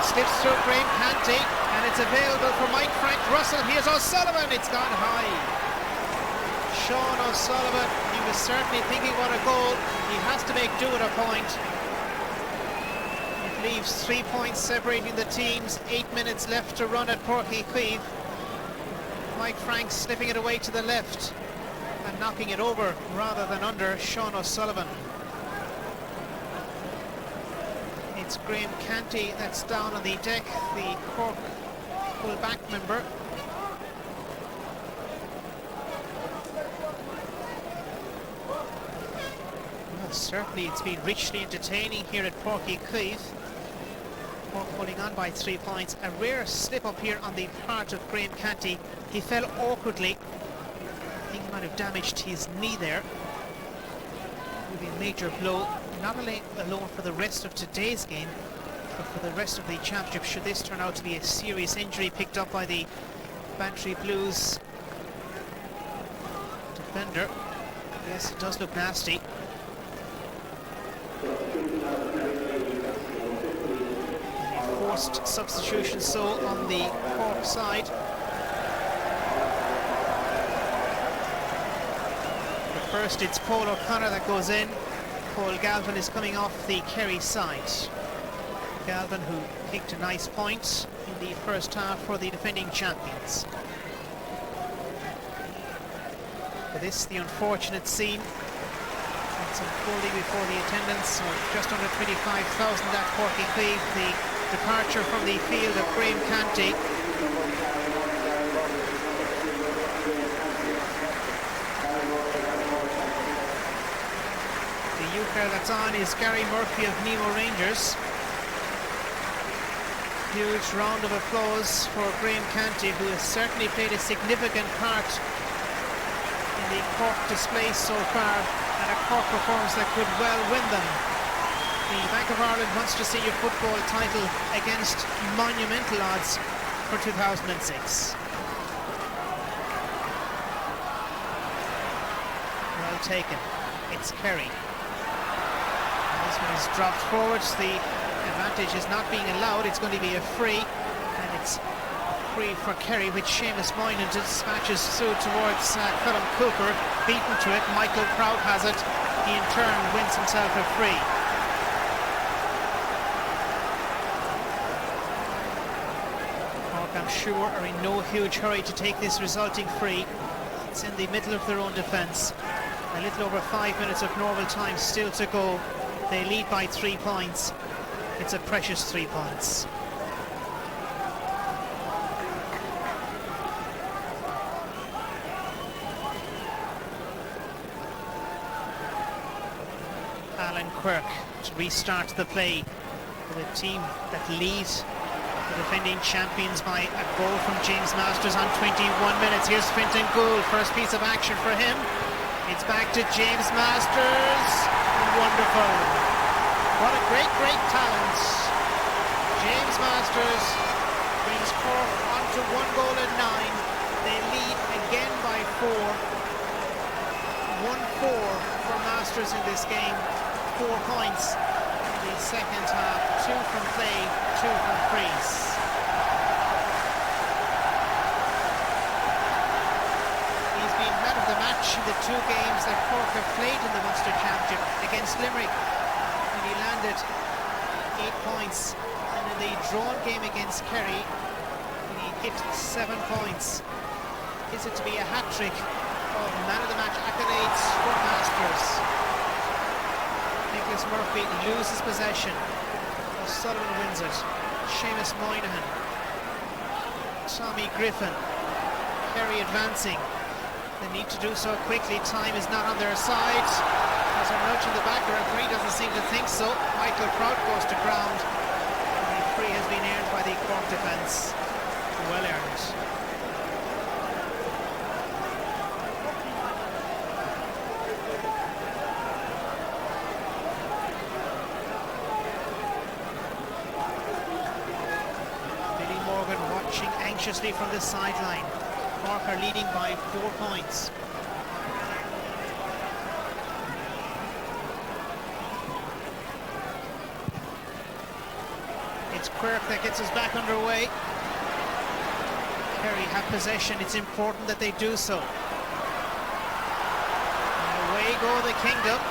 slips through Graham Canty, and it's available for Mike Frank Russell. Here's O'Sullivan, it's gone high. Sean O'Sullivan, he was certainly thinking what a goal. He has to make do at a point. It leaves 3 points separating the teams, 8 minutes left to run at Páirc Chaoimh. Mike Franks slipping it away to the left and knocking it over rather than under Sean O'Sullivan. It's Graham Canty that's down on the deck, the Cork full-back member. Well, certainly it's been richly entertaining here at Páirc Chaoimh. Cork holding on by 3 points. A rare slip up here on the part of Graham Canty. He fell awkwardly. I think he might have damaged his knee there. It would be a major blow, not only alone for the rest of today's game, but for the rest of the championship, should this turn out to be a serious injury picked up by the Bantry Blues defender. Yes, it does look nasty. Forced substitution so on the Cork side. But first it's Paul O'Connor that goes in. Paul Galvin is coming off the Kerry side. Galvin, who kicked a nice point in the first half for the defending champions. For this, the unfortunate scene. It's unfolding before the attendance of just under 25,000 at Páirc Chaoimh. The departure from the field of Graham Canty. The euchre that's on is Gary Murphy of Nemo Rangers. Huge round of applause for Graham Canty, who has certainly played a significant part in the Cork display so far, and a Cork performance that could well win them the Bank of Ireland Munster Senior Football title against monumental odds for 2006. Well taken. It's Kerry. This one is dropped forward. The advantage is not being allowed. It's going to be a free, and it's free for Kerry, which Seamus Moynihan dispatches through towards Colm Cooper. Beaten to it. Michael Prout has it. He in turn wins himself a free. I'm sure are in no huge hurry to take this resulting free. It's in the middle of their own defence. A little over 5 minutes of normal time still to go. They lead by 3 points. It's a precious 3 points. Alan Quirk to restart the play for the team that leads the defending champions by a goal from James Masters on 21 minutes. Here's Fintan Gould, first piece of action for him. It's back to James Masters. Wonderful. What a great talent. James Masters brings Cork on to 1 goal and 9. They lead again by 4. 1-4 for Masters in this game. 4 points. The second half, 2 from play, 2 from frees. He's been man of the match in the 2 games that Cork have played in the Munster Championship against Limerick, and he landed 8 points, and in the drawn game against Kerry he hit 7 points. Is it to be a hat-trick of man of the match accolades for Masters? Nicholas Murphy loses possession. O'Sullivan wins it. Seamus Moynihan. Tommy Griffin. Kerry advancing. They need to do so quickly. Time is not on their side. There's a nudge in the back. The referee doesn't seem to think so. Michael Prout goes to ground. And the free has been earned by the Cork defence. Well earned. Anxiously from the sideline. Cork are leading by 4 points. It's Quirk that gets us back underway. Kerry have possession. It's important that they do so. go the kingdom.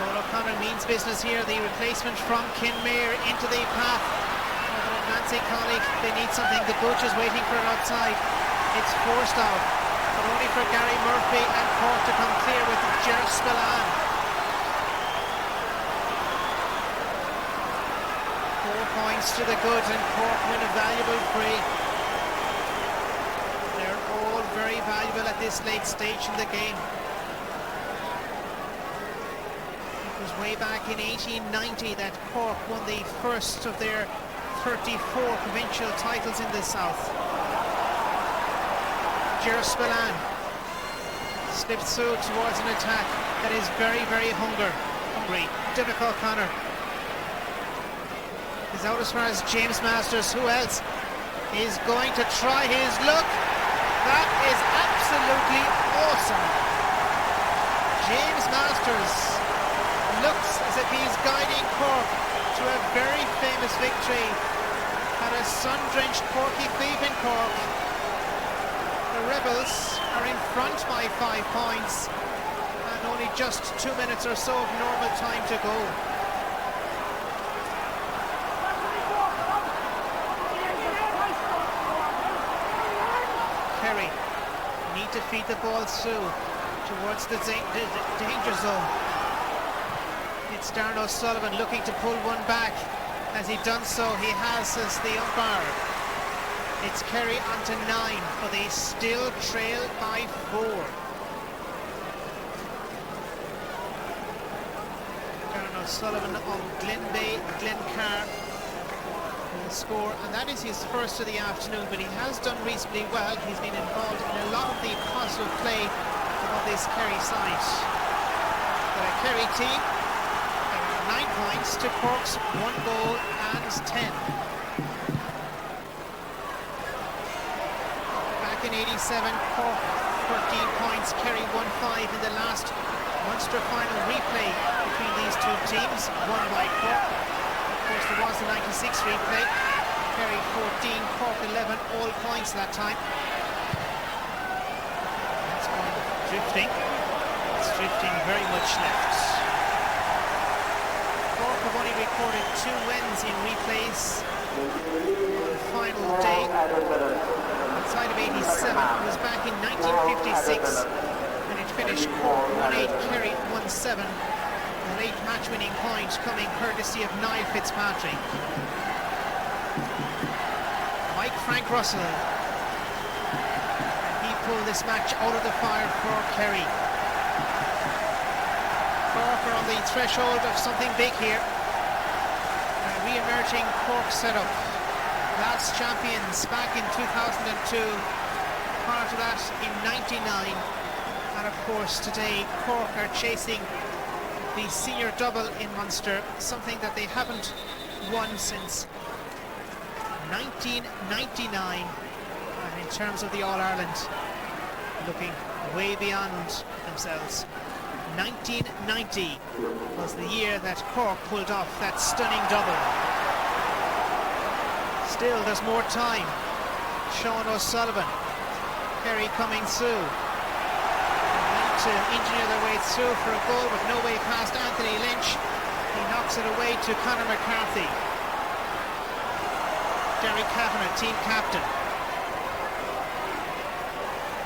Paul O'Connor means business here. The replacement from Kinmare into the path. Nancy colleague, they need something. The coach is waiting for it outside. It's forced out, but only for Gary Murphy and Cork to come clear with Ger Spillane. 4 points to the good, and Cork win a valuable free. They're all very valuable at this late stage in the game. It was way back in 1890 that Cork won the first of their 34 provincial titles in the south. Ger Spillane slips through towards an attack that is very, very hungry. Difficult O'Connor is out as far as James Masters. Who else is going to try his luck? That is absolutely awesome. James Masters looks as if he's guiding Cork to a very famous victory at a sun-drenched Cork-y-Cleeve in Cork. The Rebels are in front by 5 points and only just 2 minutes or so of normal time to go. Kerry need to feed the ball through towards the danger zone. It's Darren O'Sullivan looking to pull one back. As he done so, he has as the umpire. It's Kerry onto 9, but they still trail by 4. Darren O'Sullivan on Glencar will score, and that is his first of the afternoon, but he has done reasonably well. He's been involved in a lot of the positive play of this Kerry side. The Kerry team 9 points to Cork's 1 goal and 10. Back in 87, Cork 13 points, Kerry 1-5 in the last Munster final replay between these two teams, won by Cork. Of course, there was the 96 replay. Kerry 14, Cork 11, all points that time. That's gone drifting. It's drifting very much left. Cork have only recorded 2 wins in replays on the final day. Outside of 87, it was back in 1956 when it finished Cork 1-8, Kerry 1-7. A late match-winning point coming courtesy of Niall Fitzpatrick. Mike Frank Russell. And he pulled this match out of the fire for Kerry. Cork are on the threshold of something big here. A re-emerging Cork setup. Last champions back in 2002. Part of that in 99. And of course today Cork are chasing the senior double in Munster. Something that they haven't won since 1999. And in terms of the All-Ireland, looking way beyond themselves. 1990 was the year that Cork pulled off that stunning double. Still, there's more time. Sean O'Sullivan, Kerry coming through. They need to engineer their way through for a goal, but no way past Anthony Lynch. He knocks it away to Conor McCarthy. Derek Kavanagh, team captain.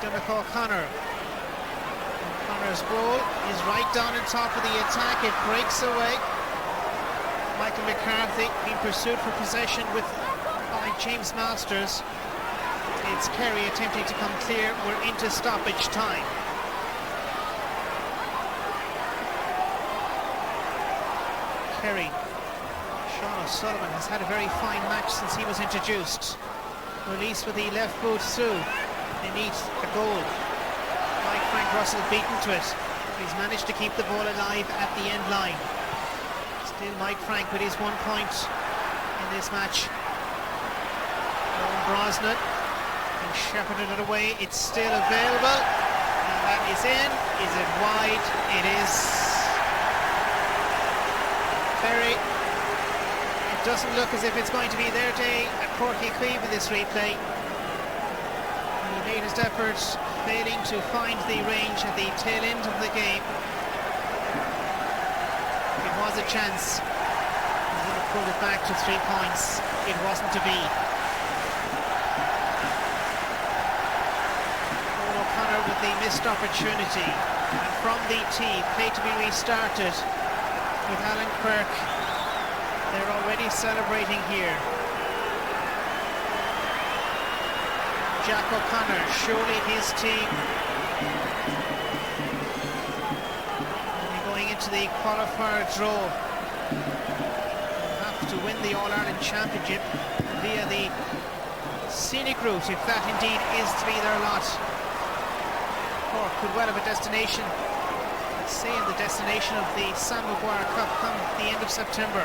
Dermot O'Connor. O'Connor's goal is right down on top of the attack. It breaks away. Michael McCarthy being pursued for possession by James Masters. It's Kerry attempting to come clear. We're into stoppage time. Kerry. Sean O'Sullivan has had a very fine match since he was introduced. Release with the left boot through. They need a goal. Mike Frank Russell beaten to it. He's managed to keep the ball alive at the end line. Still Mike Frank with his 1 point in this match. Owen Brosnan and shepherded it away. It's still available. And that is in. Is it wide? It is. Kerry. It doesn't look as if it's going to be their day at Cork-y-Cleeve in this replay. He made his efforts, failing to find the range at the tail end of the game. a chance. He would have pulled it back to 3 points. It wasn't to be. O'Connor with the missed opportunity. And from the tee, play to be restarted with Alan Quirk. They're already celebrating here. Jack O'Connor, surely his team will be going into the qualifier draw. They'll have to win the All-Ireland Championship via the scenic route, if that indeed is to be their lot. Cork could well have a destination, let's say in the destination of the Sam Maguire Cup come the end of September.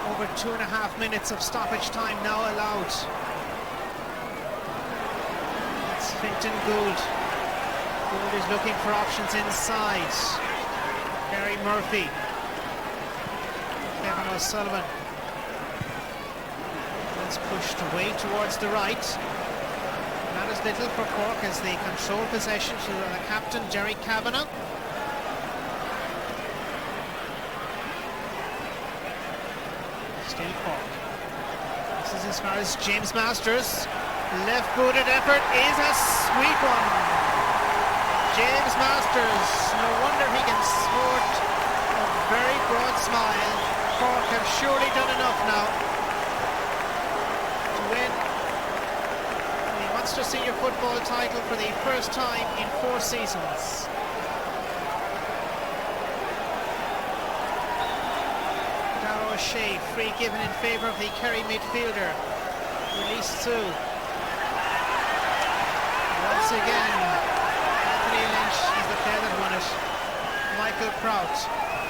Over 2.5 minutes of stoppage time now allowed. It's Fintan Gould. Gould is looking for options inside. Gary Murphy. Kevin O'Sullivan. That's pushed away towards the right. Not as little for Cork as they control possession to the captain, Jerry Kavanagh. Still Cork. This is as far as James Masters. Left-footed effort is a sweet one. James Masters, no wonder he can sport a very broad smile. Cork have surely done enough now to win the Munster Senior Football title for the first time in 4 seasons. Shea, free given in favour of the Kerry midfielder. Released through. Once again, Anthony Lynch is the player that won it. Michael Prout.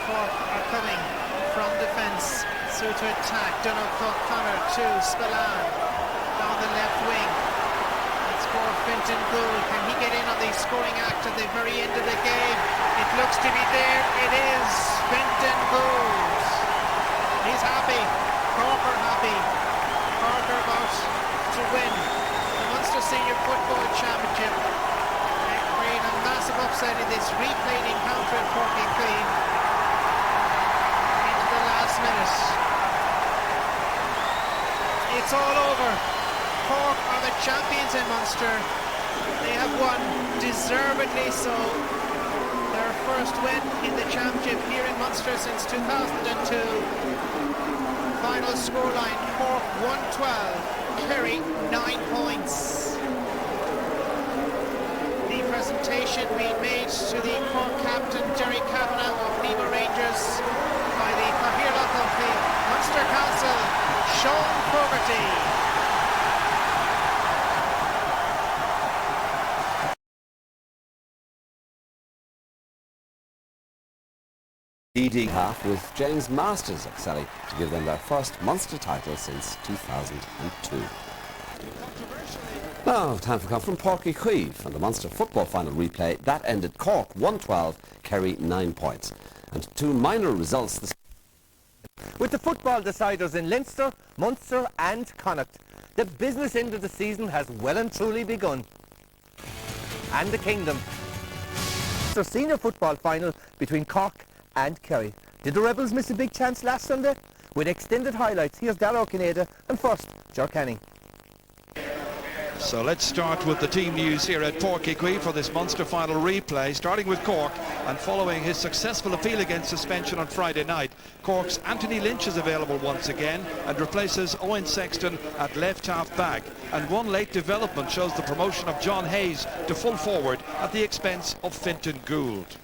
Cork are coming from defence. Through to attack. Donald O'Connor to Spillane. Down the left wing. It's for Fintan Gould. Can he get in on the scoring act at the very end of the game? It looks to be there. It is Fintan Gould. He's happy. Cork are happy. Cork are about to win the Munster Senior Football Championship. They create a massive upset in this replayed encounter at Páirc into the last minute. It's all over. Cork are the champions in Munster. They have won, deservedly so. Their first win in the championship here in Munster since 2002. Final scoreline: Cork 112, Kerry 9 points. The presentation being made to the Cork captain Jerry Kavanagh of Nemo Rangers by the Páirc of the Munster Council, Sean Fogarty. DD half with James Masters of Sally to give them their first Munster title since 2002. Now, time for come from Páirc Chaoimh and the Munster football final replay. That ended Cork 112, Kerry 9 points. And 2 minor results this with the football deciders in Leinster, Munster and Connacht. The business end of the season has well and truly begun. And the Kingdom. The senior football final between Cork and Kerry. Did the Rebels miss a big chance last Sunday? With extended highlights, here's Darragh Kineda and first, Ger Canning. So let's start with the team news here at Páirc Chaoimh for this Munster final replay, starting with Cork. And following his successful appeal against suspension on Friday night, Cork's Anthony Lynch is available once again and replaces Owen Sexton at left half back. And one late development shows the promotion of John Hayes to full forward at the expense of Fintan Gould.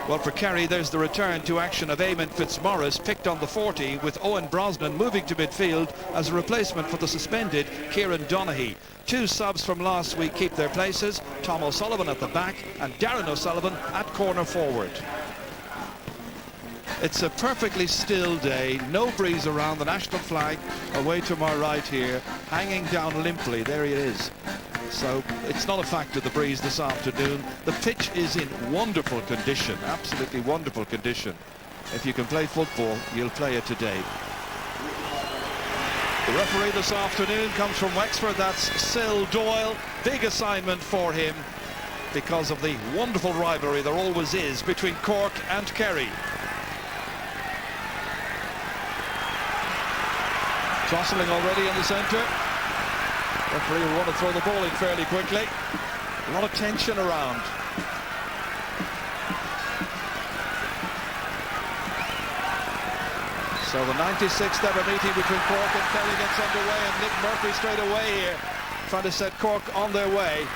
Well, for Kerry, there's the return to action of Eamon Fitzmaurice, picked on the 40, with Owen Brosnan moving to midfield as a replacement for the suspended Kieran Donaghy. 2 subs from last week keep their places, Tom O'Sullivan at the back and Darren O'Sullivan at corner forward. It's a perfectly still day, no breeze around, the national flag away to my right here, hanging down limply, there he is. So it's not a factor, the breeze this afternoon. The pitch is in wonderful condition, absolutely wonderful condition. If you can play football, you'll play it today. The referee this afternoon comes from Wexford, that's Sil Doyle. Big assignment for him. because of the wonderful rivalry there always is between Cork and Kerry. Jostling already in the centre. Referee will want to throw the ball in fairly quickly. A lot of tension around. So the 96th ever meeting between Cork and Kerry gets underway, and Nick Murphy straight away here trying to set Cork on their way.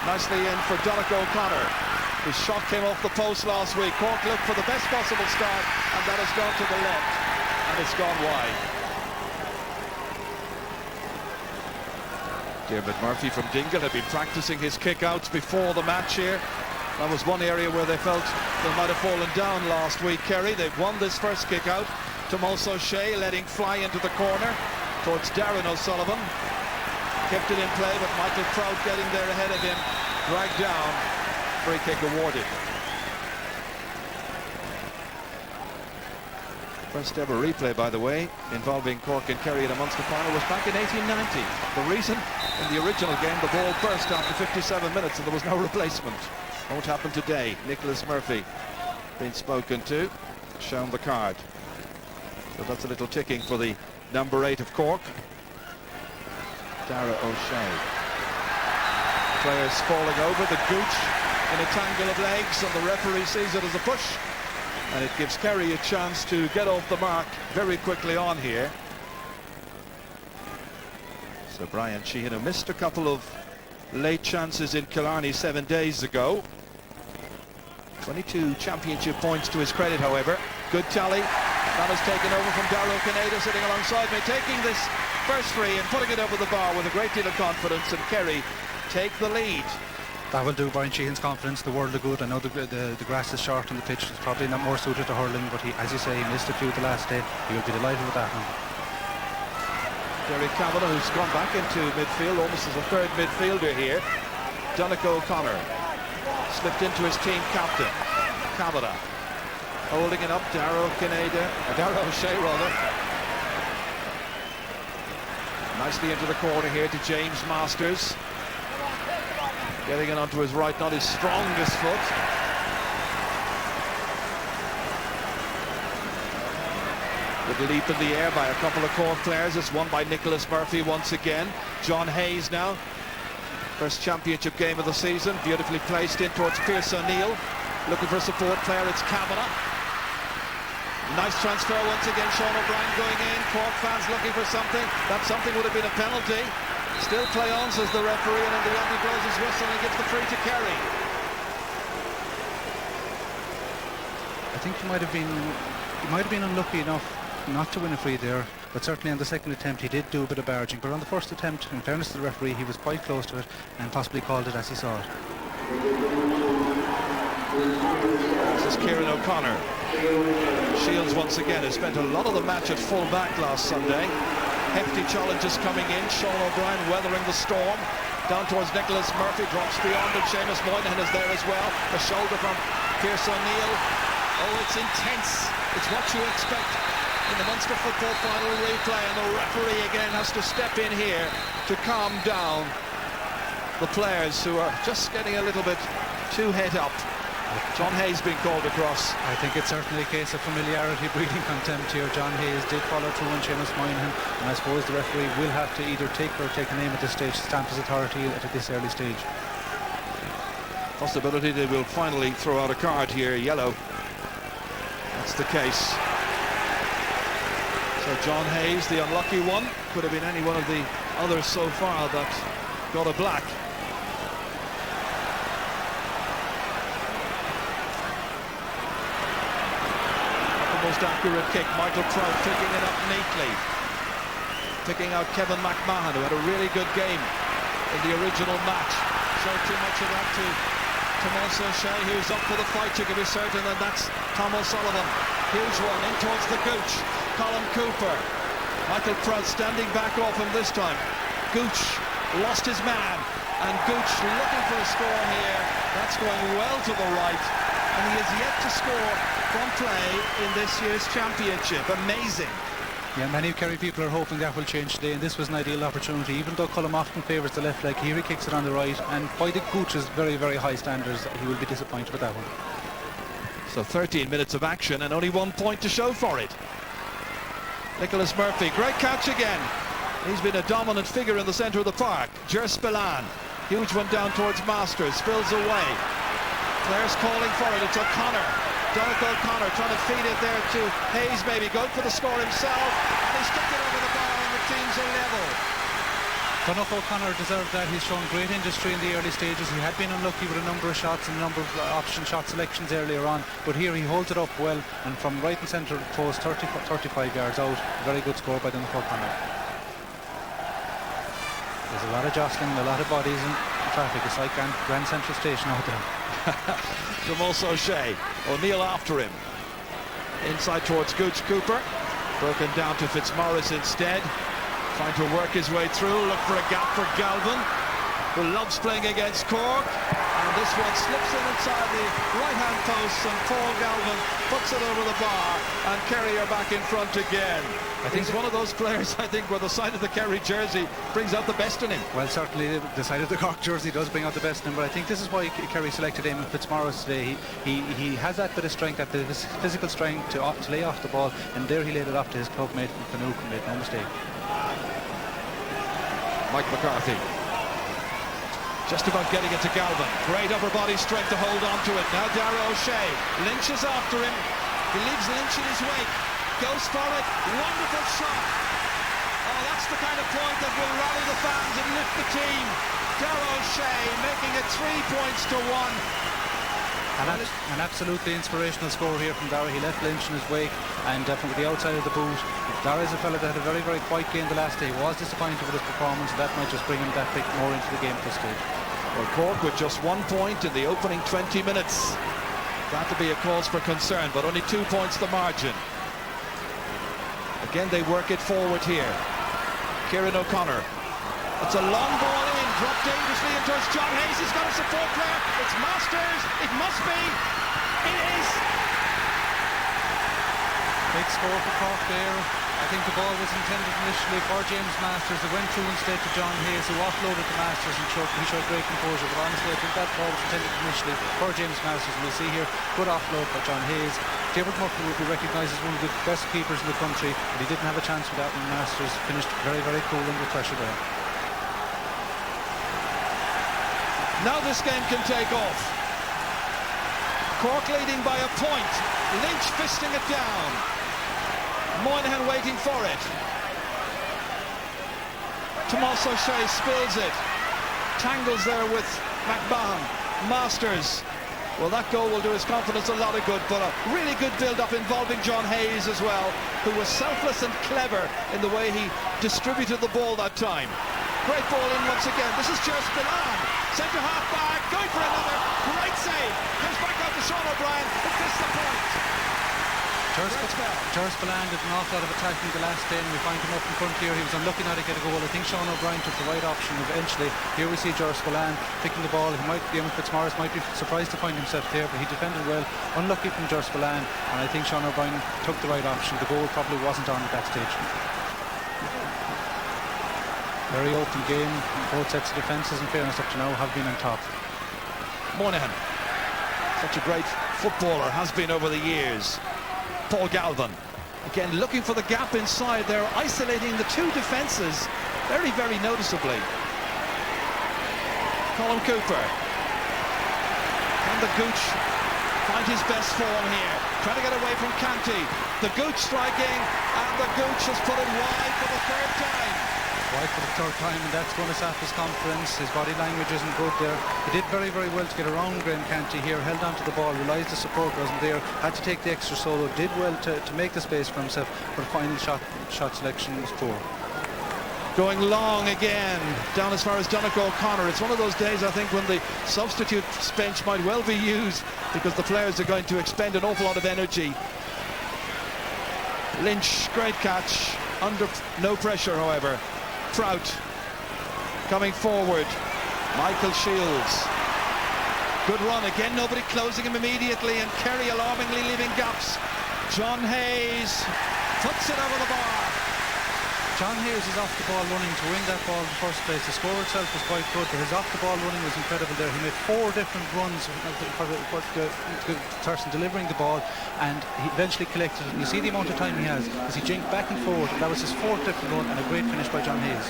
Nicely in for Donnacha O'Connor. His shot came off the post last week. Cork looked for the best possible start, and that has gone to the left, and it's gone wide. Dermot Murphy from Dingle had been practicing his kick-outs before the match here. That was one area where they felt they might have fallen down last week, Kerry. They've won this first kick-out. Tomas O'Shea letting fly into the corner towards Darren O'Sullivan. Kept it in play, but Michael Prout getting there ahead of him. Dragged down. Free kick awarded. First ever replay, by the way, involving Cork and Kerry in a Munster final was back in 1890. The reason, in the original game, the ball burst after 57 minutes and there was no replacement. Won't happen today. Nicholas Murphy been spoken to, shown the card. So that's a little ticking for the number 8 of Cork. Dara O'Shea. Players falling over, the gooch in a tangle of legs, and the referee sees it as a push. And it gives Kerry a chance to get off the mark very quickly on here. So Brian Sheehan, who missed a couple of late chances in Killarney 7 days ago. 22 championship points to his credit, however. Good tally. That has taken over from Darrow Canada, sitting alongside me, taking this first free and putting it over the bar with a great deal of confidence, and Kerry take the lead. That will do Brian Sheehan's confidence the world of good. I know the grass is short on the pitch. It's probably not more suited to hurling, but he, as you say, he missed a few the last day. He will be delighted with that now. Derek Kavanagh, who's gone back into midfield, almost as a third midfielder here. Donnacha O'Connor slipped into his team captain. Kavanagh holding it up. Darrow O'Shea rather. Nicely into the corner here to James Masters. Getting it onto his right, not his strongest foot. Good leap in the air by a couple of Cork players. It's won by Nicholas Murphy once again. John Hayes now. First championship game of the season. Beautifully placed in towards Pierce O'Neill. Looking for a support player, it's Kavanagh. Nice transfer once again, Sean O'Brien going in. Cork fans looking for something. That something would have been a penalty. Still play on, says the referee, and in the end he blows his whistle and gives the free to Kerry. I think he might have been unlucky enough not to win a free there, but certainly on the second attempt he did do a bit of barging. But on the first attempt, in fairness to the referee, he was quite close to it and possibly called it as he saw it. This is Kieran O'Connor. Shields once again has spent a lot of the match at full back last Sunday. Hefty challenges coming in. Sean O'Brien weathering the storm. Down towards Nicholas Murphy, drops beyond it. Seamus Moynihan is there as well. A shoulder from Pierce O'Neill. Oh, it's intense. It's what you expect in the Munster football final replay, and the referee again has to step in here to calm down the players who are just getting a little bit too head up. John Hayes being called across. I think it's certainly a case of familiarity breeding contempt here. John Hayes did follow through on Seamus Moynihan, and I suppose the referee will have to either take a name at this stage, stamp his authority at this early stage. Possibility they will finally throw out a card here, yellow. That's the case. So John Hayes, the unlucky one, could have been any one of the others so far that got a black. Most accurate kick. Michael Prout picking it up neatly, picking out Kevin McMahon, who had a really good game in the original match. Showed too much of that to Tomas O'Shea, who's up for the fight, you can be certain, and that's Tom O'Sullivan. Huge one in towards the Gooch. Colin Cooper. Michael Prout standing back off him this time. Gooch lost his man, and Gooch looking for a score here. That's going well to the right, and he has yet to score from play in this year's championship. Amazing. Yeah, many Kerry people are hoping that will change today, and this was an ideal opportunity. Even though Cullum often favours the left leg, here he kicks it on the right, and by the Gooch's very, very high standards, he will be disappointed with that one. So 13 minutes of action and only 1 point to show for it. Nicholas Murphy, great catch again. He's been a dominant figure in the centre of the park. Ger Spillane, huge one down towards Masters, spills away. Players calling for it, it's O'Connor. Donald O'Connor trying to feed it there to Hayes, maybe going for the score himself, and he's kicked it over the bar and the teams are level. Donald O'Connor deserved that. He's shown great industry in the early stages. He had been unlucky with a number of shots and a number of option shot selections earlier on, but here he holds it up well, and from right and centre of the post, 35 yards out, very good score by Donald O'Connor. There's a lot of jostling, a lot of bodies in traffic. It's like Grand Central Station out there. Jamal O'Shea, O'Neill after him. Inside towards Gooch Cooper. Broken down to Fitzmaurice instead. Trying to work his way through, look for a gap for Galvin, who loves playing against Cork. And this one slips in inside the right-hand post, and Paul Galvin puts it over the bar, and Kerry are back in front again. I think he's one of those players, I think, where the sight of the Kerry jersey brings out the best in him. Well, certainly the sight of the Cork jersey does bring out the best in him, but I think this is why Kerry selected Eamon Fitzmaurice today. He has that bit of strength, that bit of physical strength to lay off the ball, and there he laid it off to his club mate Finuke and made no mistake. Mike McCarthy just about getting it to Galvin. Great upper body strength to hold on to it. Now Dara O'Shea. Lynch is after him. He leaves Lynch in his wake. Goes for it. Wonderful shot. Oh, that's the kind of point that will rally the fans and lift the team. Dara O'Shea making it 3 points to 1. An absolutely inspirational score here from Dara. He left Lynch in his wake, and from the outside of the boot. Dara is a fella that had a very, very quiet game the last day. He was disappointed with his performance, and that might just bring him that bit more into the game at this stage. Well, Cork with just 1 point in the opening 20 minutes. That to be a cause for concern, but only 2 points the margin. Again, they work it forward here. Kieran O'Connor. It's a long ball in, dropped dangerously in towards John Hayes. He's got a support player. It's Masters. It must be. It is. Big score for Cork there. I think the ball was intended initially for James Masters. It went through instead to John Hayes, who offloaded to Masters, and he showed great composure. But honestly, I think that ball was intended initially for James Masters. And we'll see here, good offload by John Hayes. David Murphy will be recognised as one of the best keepers in the country, but he didn't have a chance with that when Masters finished very, very cool under pressure there. Now this game can take off. Cork leading by a point. Lynch fisting it down. Moynihan waiting for it. Tomas O'Shea spills it. Tangles there with McMahon. Masters. Well, that goal will do his confidence a lot of good, but a really good build-up involving John Hayes as well, who was selfless and clever in the way he distributed the ball that time. Great ball in once again. This is Ger Spillane. Centre half back, going for another. Great save. Comes back out to Sean O'Brien. It fits the point. Ger Spillane did an awful lot of attacking the last day, and we find him up in front here. He was unlucky not to get a goal. I think Sean O'Brien took the right option eventually. Here we see Ger Spillane picking the ball. Fitzmaurice might be surprised to find himself there, but he defended well. Unlucky from Ger Spillane, and I think Sean O'Brien took the right option. The goal probably wasn't on at that stage. Very open game. Both sets of defences, in fairness, up to now have been on top. Moynihan, such a great footballer, has been over the years. Paul Galvin, again looking for the gap inside. They're isolating the two defences very, very noticeably. Colin Cooper. Can the Gooch find his best form here? Trying to get away from Canty. The Gooch striking, and the Gooch has put it wide for the third time. Wide for the third time, and that's going to sap his confidence. His body language isn't good there. He did very, very well to get around Graham Canty here, held on to the ball, realised the support wasn't there, had to take the extra solo, did well to make the space for himself, but final shot selection was poor. Going long again, down as far as Donnacha O'Connor. It's one of those days, I think, when the substitute bench might well be used, because the players are going to expend an awful lot of energy. Lynch, great catch, under no pressure, however. Trout coming forward. Michael Shields. Good run again, nobody closing him immediately, and Kerry alarmingly leaving gaps. John Hayes puts it over the bar. John Hayes is off the ball running to win that ball in the first place. The score itself was quite good, but his off the ball running was incredible there. He made 4 different runs for the person delivering the ball, and he eventually collected it. And you see the amount of time he has as he jinked back and forward. That was his 4th different run, and a great finish by John Hayes.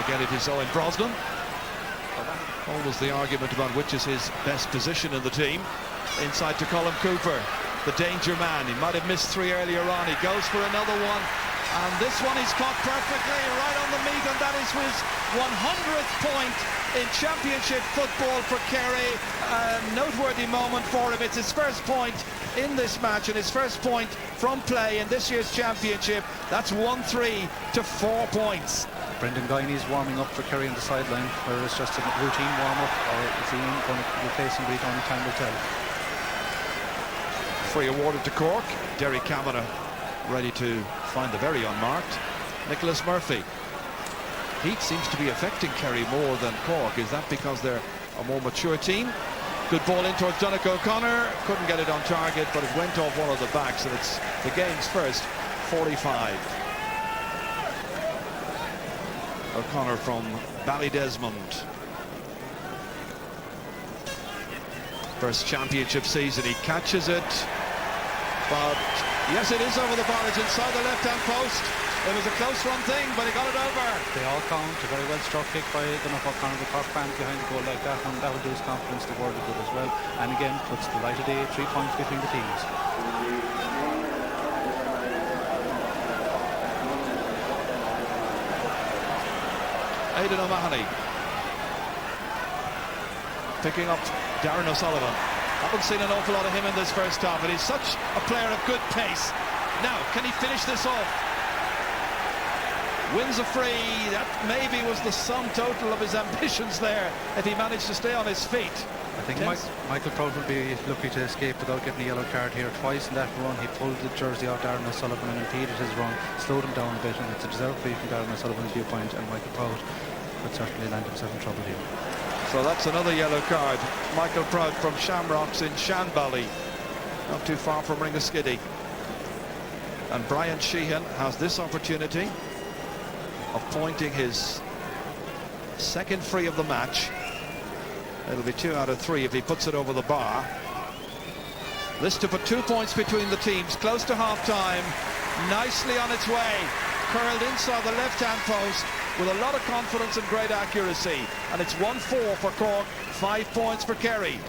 Again, it is Owen Brosnan. Always the argument about which is his best position in the team. Inside to Colm Cooper, the danger man. He might have missed 3 earlier on. He goes for another one, and this one he's caught perfectly right on the meat, and that is his 100th point in championship football for Kerry. A noteworthy moment for him. It's his first point in this match and his first point from play in this year's championship. That's 1-3 to 4 points. Brendan Guiney's warming up for Kerry on the sideline, where it's just a routine warm-up, or is he going to replace him? But only time will tell. Free awarded to Cork. Derry Kavanagh ready to find the very unmarked. Nicholas Murphy. Heat seems to be affecting Kerry more than Cork. Is that because they're a more mature team? Good ball in towards Donnacha O'Connor. Couldn't get it on target, but it went off one of the backs, and it's the game's first 45. O'Connor from Ballydesmond. First championship season, he catches it, but yes, it is over the bar. It's inside the left-hand post. It was a close run thing, but he got it over. They all count. A very well struck kick by Donnacha O'Connor. The Cork fans behind the goal like that, and that will do his confidence the world of good as well. And again, puts the light of day, 3 points between the teams. Aidan O'Mahony picking up Darren O'Sullivan. Haven't seen an awful lot of him in this first half, but he's such a player of good pace. Now, can he finish this off? Wins a free. That maybe was the sum total of his ambitions there, if he managed to stay on his feet. I think Michael Proud will be lucky to escape without getting a yellow card here. Twice in that run he pulled the jersey off Darren O'Sullivan and impeded his run, slowed him down a bit, and it's a deserved free from Darren O'Sullivan's viewpoint, and Michael Proud would certainly land himself in trouble here. So that's another yellow card. Michael Proud from Shamrocks in Shanbally, not too far from Ringaskiddy. And Brian Sheehan has this opportunity of pointing his second free of the match. It'll be 2 out of 3 if he puts it over the bar. This to put 2 points between the teams, close to half-time, nicely on its way. Curled inside the left-hand post with a lot of confidence and great accuracy. And it's 1-4 for Cork, 5 points for Kerry.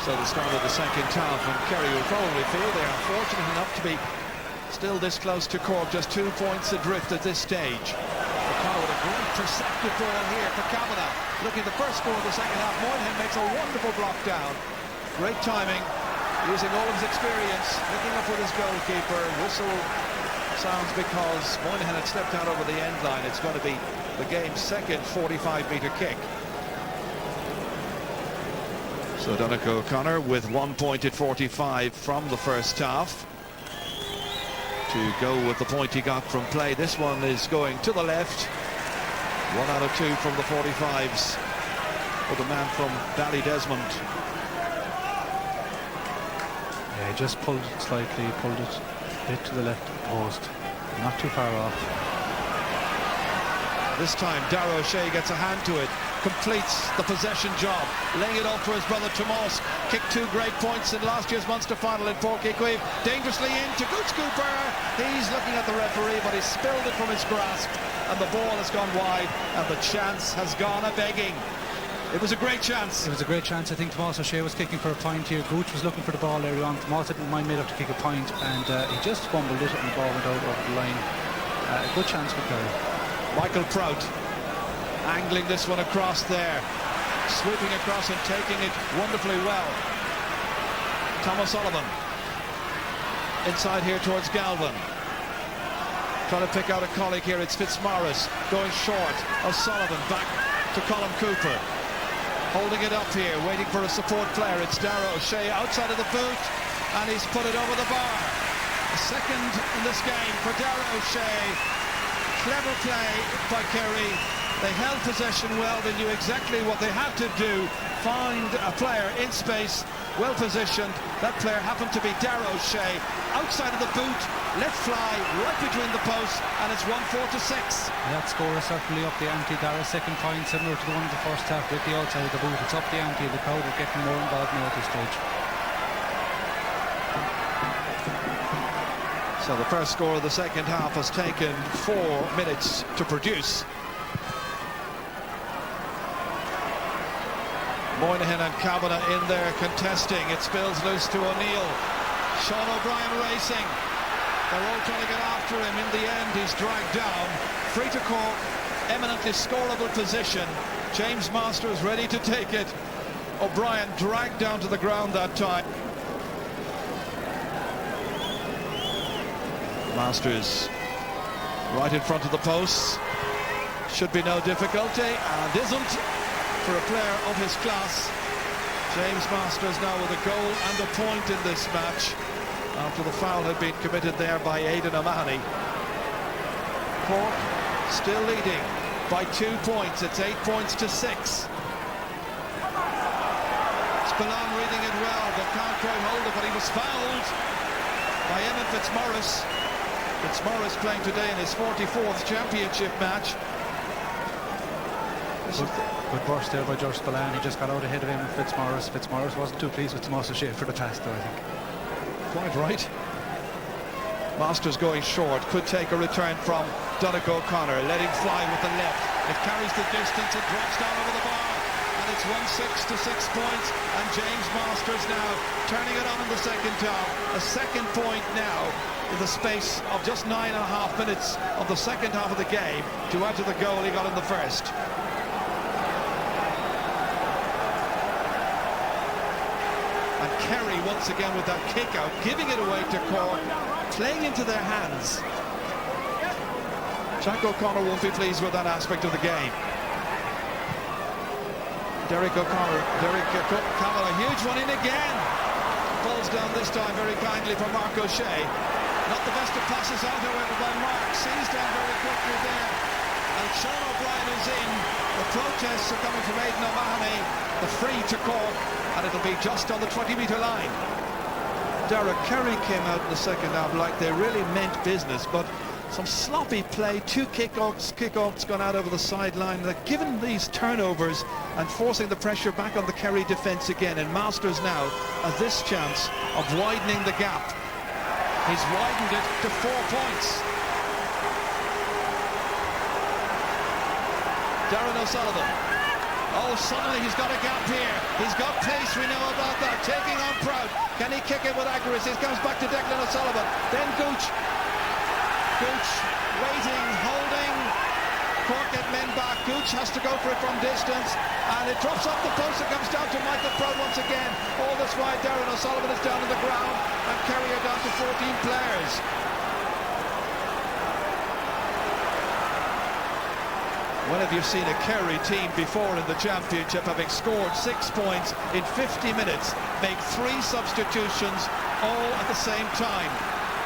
So the start of the second half, and Kerry will probably feel they are fortunate enough to be still this close to Cork, just 2 points adrift at this stage. O'Connor with a great perceptive ball here for Kavanagh. Looking at the first score of the second half, Moynihan makes a wonderful block down. Great timing, using all of his experience, looking up with his goalkeeper. Whistle sounds because Moynihan had stepped out over the end line. It's going to be the game's second 45-metre kick. So Donnacha O'Connor with 1 point at 45 from the first half to go with the point he got from play. This one is going to the left. 1 out of 2 from the 45s for the man from Ballydesmond. Yeah, he just pulled it slightly, pulled it a bit to the left of the post, not too far off. This time Darragh O'Shea gets a hand to it, completes the possession job, laying it off for his brother Tomas. Kicked 2 great points in last year's Munster final in Páirc. Dangerously in to Gooch Cooper. He's looking at the referee, but he spilled it from his grasp, and the ball has gone wide, and the chance has gone a-begging. It was a great chance. It was a great chance. I think Tomas O'Shea was kicking for a point here. Gooch was looking for the ball earlier on. Tomas didn't mind made up to kick a point, and he just fumbled it, and the ball went out over the line. A good chance for Kerry. Michael Prout angling this one across there, sweeping across and taking it wonderfully well. Thomas O'Sullivan inside here towards Galvin, trying to pick out a colleague here. It's Fitzmaurice going short. O'Sullivan back to Colm Cooper, holding it up here, waiting for a support player. It's Darragh O'Shea outside of the boot, and he's put it over the bar. A second in this game for Darragh O'Shea. Clever play by Kerry. They held possession well. They knew exactly what they had to do. Find a player in space well positioned. That player happened to be Darragh O'Shea, outside of the boot, let fly right between the posts, and it's 1-4-6. That score is certainly up the ante. Darragh's second point, similar to the one in the first half with the outside of the boot. It's up the ante. The crowd are getting more involved now at this stage. So the first score of the second half has taken 4 minutes to produce. Moynihan and Kavanagh in there contesting. It spills loose to O'Neill. Sean O'Brien racing. They're all trying to get after him. In the end, he's dragged down. Free to Cork, eminently scoreable position. James Masters ready to take it. O'Brien dragged down to the ground that time. Masters right in front of the posts. Should be no difficulty, and isn't for a player of his class. James Masters now with a goal and a point in this match after the foul had been committed there by Aidan O'Mahony. Cork still leading by 2 points. It's 8 points to 6. Spillane reading it well, but can't quite hold it, but he was fouled by Eamon Fitzmaurice. Fitzmaurice playing today in his 44th championship match. Good burst there by George Spillane. He just got out ahead of him with Fitzmaurice. Fitzmaurice wasn't too pleased with Tomas O'Shea for the pass though, I think. Quite right. Masters going short, could take a return from Donegal O'Connor, letting fly with the left. It carries the distance, it drops down over the bar, and it's 1-6 to 6 points, and James Masters now turning it on in the second half. A second point now in the space of just 9.5 minutes of the second half of the game to add to the goal he got in the first. And Kerry once again with that kick out, giving it away to Cork, playing into their hands. Jack O'Connor won't be pleased with that aspect of the game. Derek Kavanagh, a huge one in again. Falls down this time very kindly for Mark O'Shea. Not the best of passes out, however, by Mark. Sees down very quickly there. And Sean O'Brien is in. The protests are coming from Aidan O'Mahony. The free to Cork, and it'll be just on the 20-metre line. Derek Kerry came out in the second half like they really meant business, but some sloppy play, 2 kick-offs gone out over the sideline. They're given these turnovers and forcing the pressure back on the Kerry defence again, and Masters now has this chance of widening the gap. He's widened it to 4 points. Darren O'Sullivan. Oh, suddenly he's got a gap here. He's got pace, we know about that. Taking on Proud. Can he kick it with accuracy? It comes back to Declan O'Sullivan. Then Gooch. Gooch waiting, holding. Cork get men back. Gooch has to go for it from distance, and it drops off the post. It comes down to Michael Proud once again. All this while Darren O'Sullivan is down on the ground, and Kerry are down to 14 players. When have you seen a Kerry team before in the championship having scored 6 points in 50 minutes, make 3 substitutions all at the same time?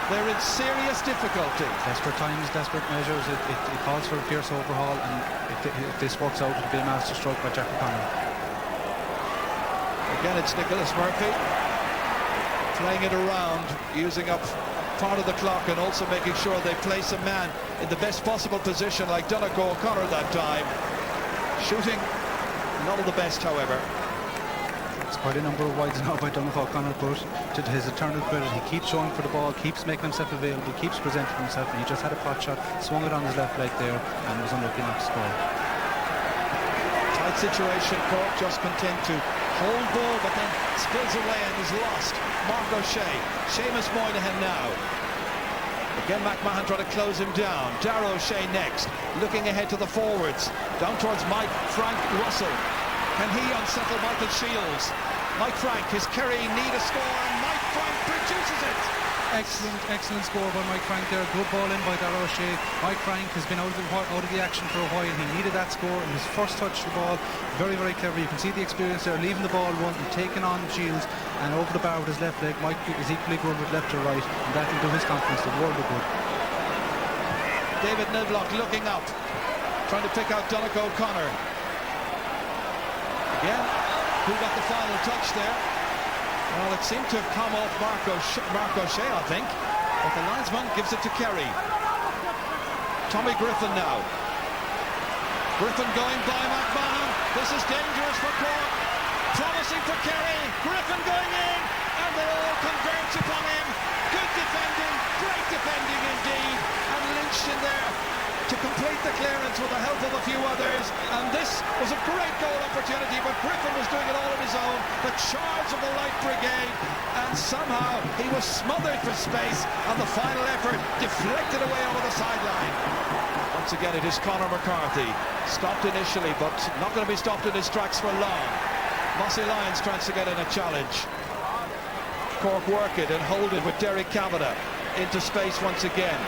They're in serious difficulty. Desperate times, desperate measures. It calls for a fierce overhaul, and if this works out, it'll be a masterstroke by Jack O'Connor. Again, it's Nicholas Murphy playing it around, using up part of the clock and also making sure they place a man in the best possible position like Donegal O'Connor that time. Shooting, not of the best, however. It's quite a number of wides now by Donegal O'Connor, but to his eternal credit, he keeps showing for the ball, keeps making himself available, keeps presenting himself, and he just had a pot shot, swung it on his left leg there, and was unlucky enough to score. Tight situation, Cork just content to hold ball, but then spills away and is lost. Mark O'Shea, Seamus Moynihan now. Again, McMahon trying to close him down. Darragh O'Shea next, looking ahead to the forwards, down towards Mike Frank Russell. Can he unsettle Michael Shields? Mike Frank, his Kerry need a score, and Mike Frank produces it. Excellent score by Mike Frank there. Good ball in by Darragh O'Shea. Mike Frank has been out of the action for a while. He needed that score in his first touch of the ball. Very, very clever. You can see the experience there, leaving the ball run and taking on Shields, and over the bar with his left leg. Mike is equally good with left or right, and that will do his confidence the world of good. David Nidlock looking up, trying to pick out Donegal O'Connor. Again, who got the final touch there? Well, it seemed to have come off Mark O'Shea, I think. But the linesman gives it to Kerry. Tommy Griffin now. Griffin going by McMahon. This is dangerous for Cork. Promising for Kerry. Griffin going in. And they all converge upon him. Good defending. Great defending indeed. And Lynch in there to complete the clearance with the help of a few others. And this was a great goal opportunity, but Griffin was doing it all on his own. The charge of the Light Brigade, and somehow he was smothered for space, and the final effort deflected away over the sideline. Once again, it is Conor McCarthy. Stopped initially, but not going to be stopped in his tracks for long. Mossy Lyons tries to get in a challenge. Cork work it and hold it with Derek Kavanagh into space once again.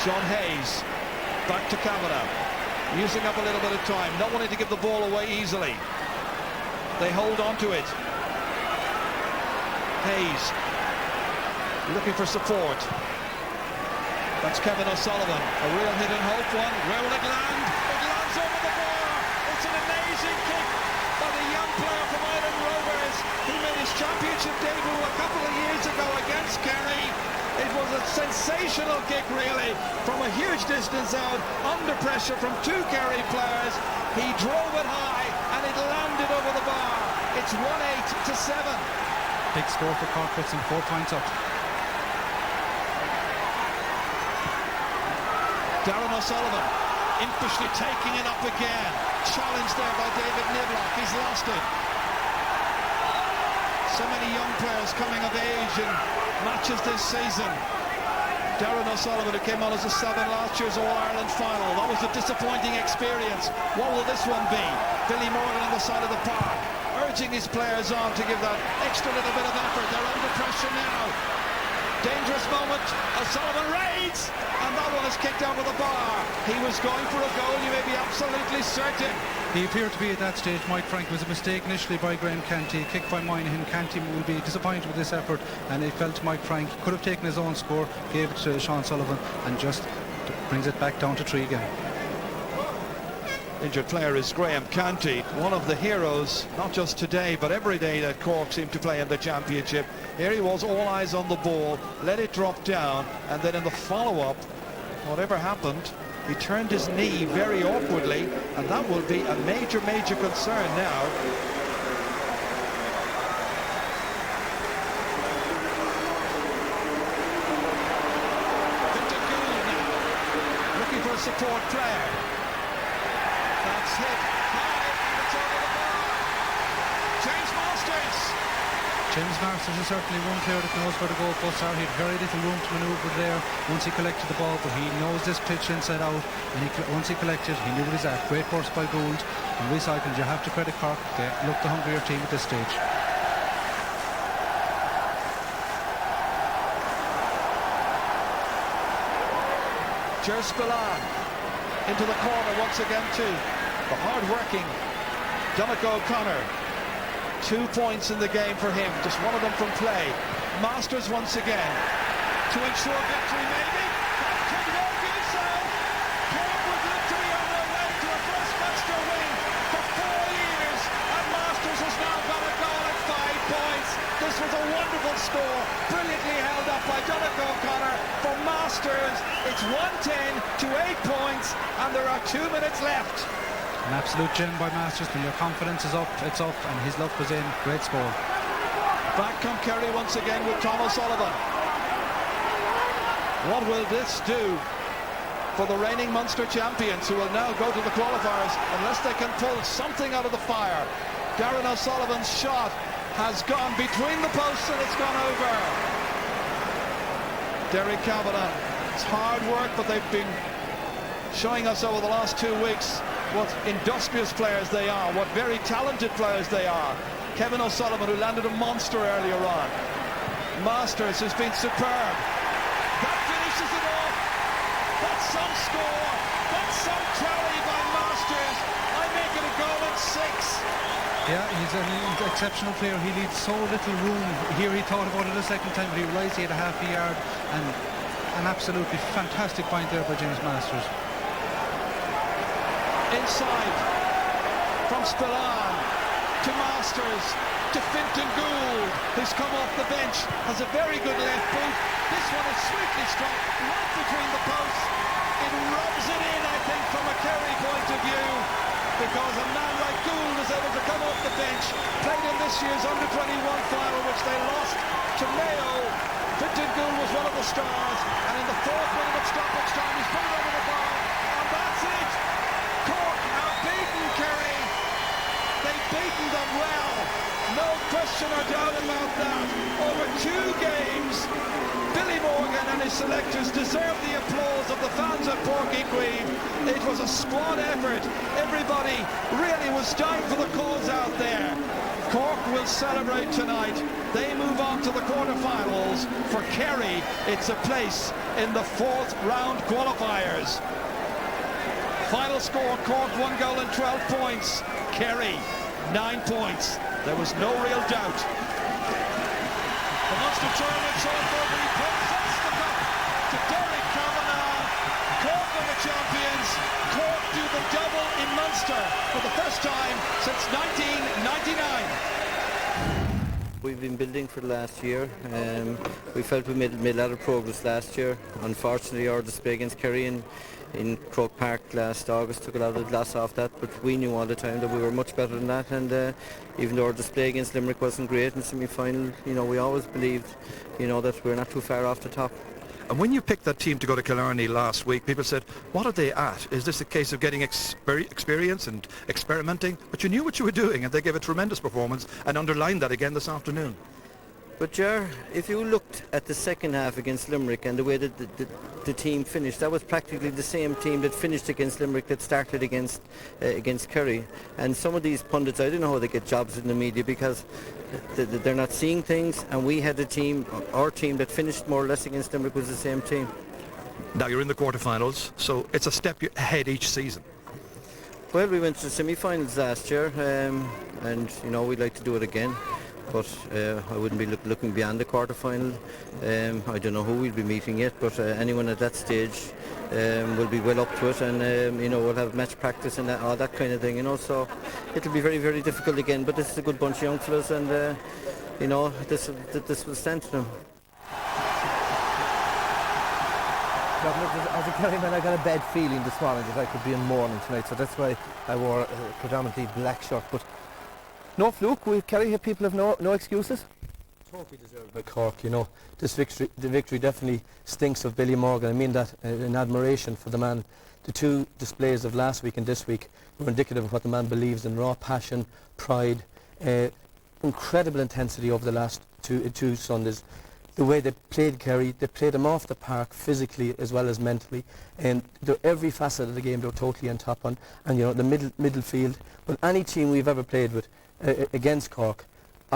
John Hayes back to Kavanagh, using up a little bit of time, not wanting to give the ball away easily. They hold on to it. Hayes looking for support. That's Kevin O'Sullivan, a real hit and hope one. Where will it land? It lands over the bar. It's an amazing kick by the young player from Ireland Rovers, who made his championship debut a couple of years ago against Kerry. It was a sensational kick, really, from a huge distance out, under pressure from two Kerry players. He drove it high, and it landed over the bar. It's 1-8 to 7. Big score for Cork, puts them 4 points up. Darren O'Sullivan, impishly taking it up again. Challenged there by David Niblock. He's lost it. So many young players coming of age in matches this season. Darren O'Sullivan, who came on as a sub in last year's All-Ireland final. That was a disappointing experience. What will this one be? Billy Morgan on the side of the park, urging his players on to give that extra little bit of effort. They're under pressure now. Dangerous moment. O'Sullivan raids, and that one is kicked out of the bar. He was going for a goal, you may be absolutely certain. He appeared to be at that stage. Mike Frank was a mistake initially by Graham Canty, kicked by Moynihan. Canty will be disappointed with this effort, and it felt Mike Frank could have taken his own score, gave it to Sean Sullivan, and just brings it back down to 3 again. Injured player is Graham Canty, one of the heroes, not just today, but every day that Cork seemed to play in the championship. Here he was, all eyes on the ball, let it drop down, and then in the follow-up, whatever happened, he turned his knee very awkwardly, and that will be a major, major concern now. Victor Gould now, looking for a support player. That's hit high, and it's over the bar. James Masters. James Masters is certainly one player that knows where the goalposts are. He had very little room to manoeuvre there once he collected the ball, but he knows this pitch inside out, and once he collected, he knew what he's at. Great burst by Gould, and recycled. You have to credit Cork. They look the hungrier team at this stage. Ger Spillane into the corner once again too. The hard-working Donegal O'Connor. 2 points in the game for him, just one of them from play. Masters once again to ensure victory maybe. That could well do so. Cork would look to be on their way to a first Munster win for 4 years, and Masters has now got a goal at 5 points. This was a wonderful score, brilliantly held up by Donegal O'Connor for Masters. It's 1-10 to 8 points, and there are 2 minutes left. An absolute gem by Masters. When your confidence is up, it's up, and his luck was in. Great score. Back come Kerry once again with Tom O'Sullivan. What will this do for the reigning Munster champions, who will now go to the qualifiers unless they can pull something out of the fire? Darren O'Sullivan's shot has gone between the posts and it's gone over. Derek Kavanagh. It's hard work, but they've been showing us over the last 2 weeks what industrious players they are, what very talented players they are. Kevin O'Sullivan, who landed a monster earlier on. Masters has been superb. That finishes it off. That's some score. That's some tally by Masters. I make it a goal at 6. Yeah, he's an exceptional player. He leaves so little room. Here he thought about it a second time, but he realised he had a half a yard, and an absolutely fantastic point there by James Masters. Inside from Spillane to Masters to Fintan Gould, who's come off the bench, has a very good left boot. This one is sweetly struck right between the posts. It rubs it in, I think, from a Kerry point of view, because a man like Gould is able to come off the bench, played in this year's under-21 final, which they lost to Mayo. Fintan Gould was one of the stars, and in the 4th minute of stoppage time, he's put it over the bar, and that's it. Cork have beaten Kerry. They've beaten them well. No question or doubt about that. Over 2 games, Billy Morgan and his selectors deserve the applause of the fans at Páirc. It was a squad effort. Everybody really was dying for the cause out there. Cork will celebrate tonight. They move on to the quarterfinals. For Kerry, it's a place in the 4th round qualifiers. Final score, Cork 1 goal and 12 points. Kerry 9 points. There was no real doubt. The Munster tournament so far, he presents the cup to Derek Kavanagh. Cork are the champions. Cork do the double in Munster for the first time since 1999. We've been building for the last year. We felt we made a lot of progress last year. Unfortunately, our display against Kerry in Croke Park last August took a lot of the gloss off that, but we knew all the time that we were much better than that, and even though our display against Limerick wasn't great in the semi-final, we always believed, that we're not too far off the top. And when you picked that team to go to Killarney last week, people said, what are they at? Is this a case of getting experience and experimenting? But you knew what you were doing, and they gave a tremendous performance and underlined that again this afternoon. But Ger, if you looked at the second half against Limerick and the way that the team finished, that was practically the same team that finished against Limerick that started against Kerry. And some of these pundits, I don't know how they get jobs in the media, because they're not seeing things, and we had a team, our team that finished more or less against Limerick was the same team. Now you're in the quarterfinals, so it's a step ahead each season. Well, we went to the semi-finals last year, and we'd like to do it again. But I wouldn't be looking beyond the quarter-final. I don't know who we'll be meeting yet, but anyone at that stage will be well up to it, and we'll have match practice and all that kind of thing, so it'll be very, very difficult again. But this is a good bunch of young fellas, and this will stand to them. As a Kerry man, I got a bad feeling this morning that I could be in mourning tonight, so that's why I wore a predominantly black shirt. But no fluke, Kerry people have no excuses. Trophy deserved by Cork, the victory definitely stinks of Billy Morgan. I mean that in admiration for the man. The 2 displays of last week and this week were indicative of what the man believes in: raw passion, pride, incredible intensity over the last two Sundays. The way they played Kerry, they played them off the park physically as well as mentally, and every facet of the game they were totally on top on. And the middle field, but any team we've ever played with against Cork,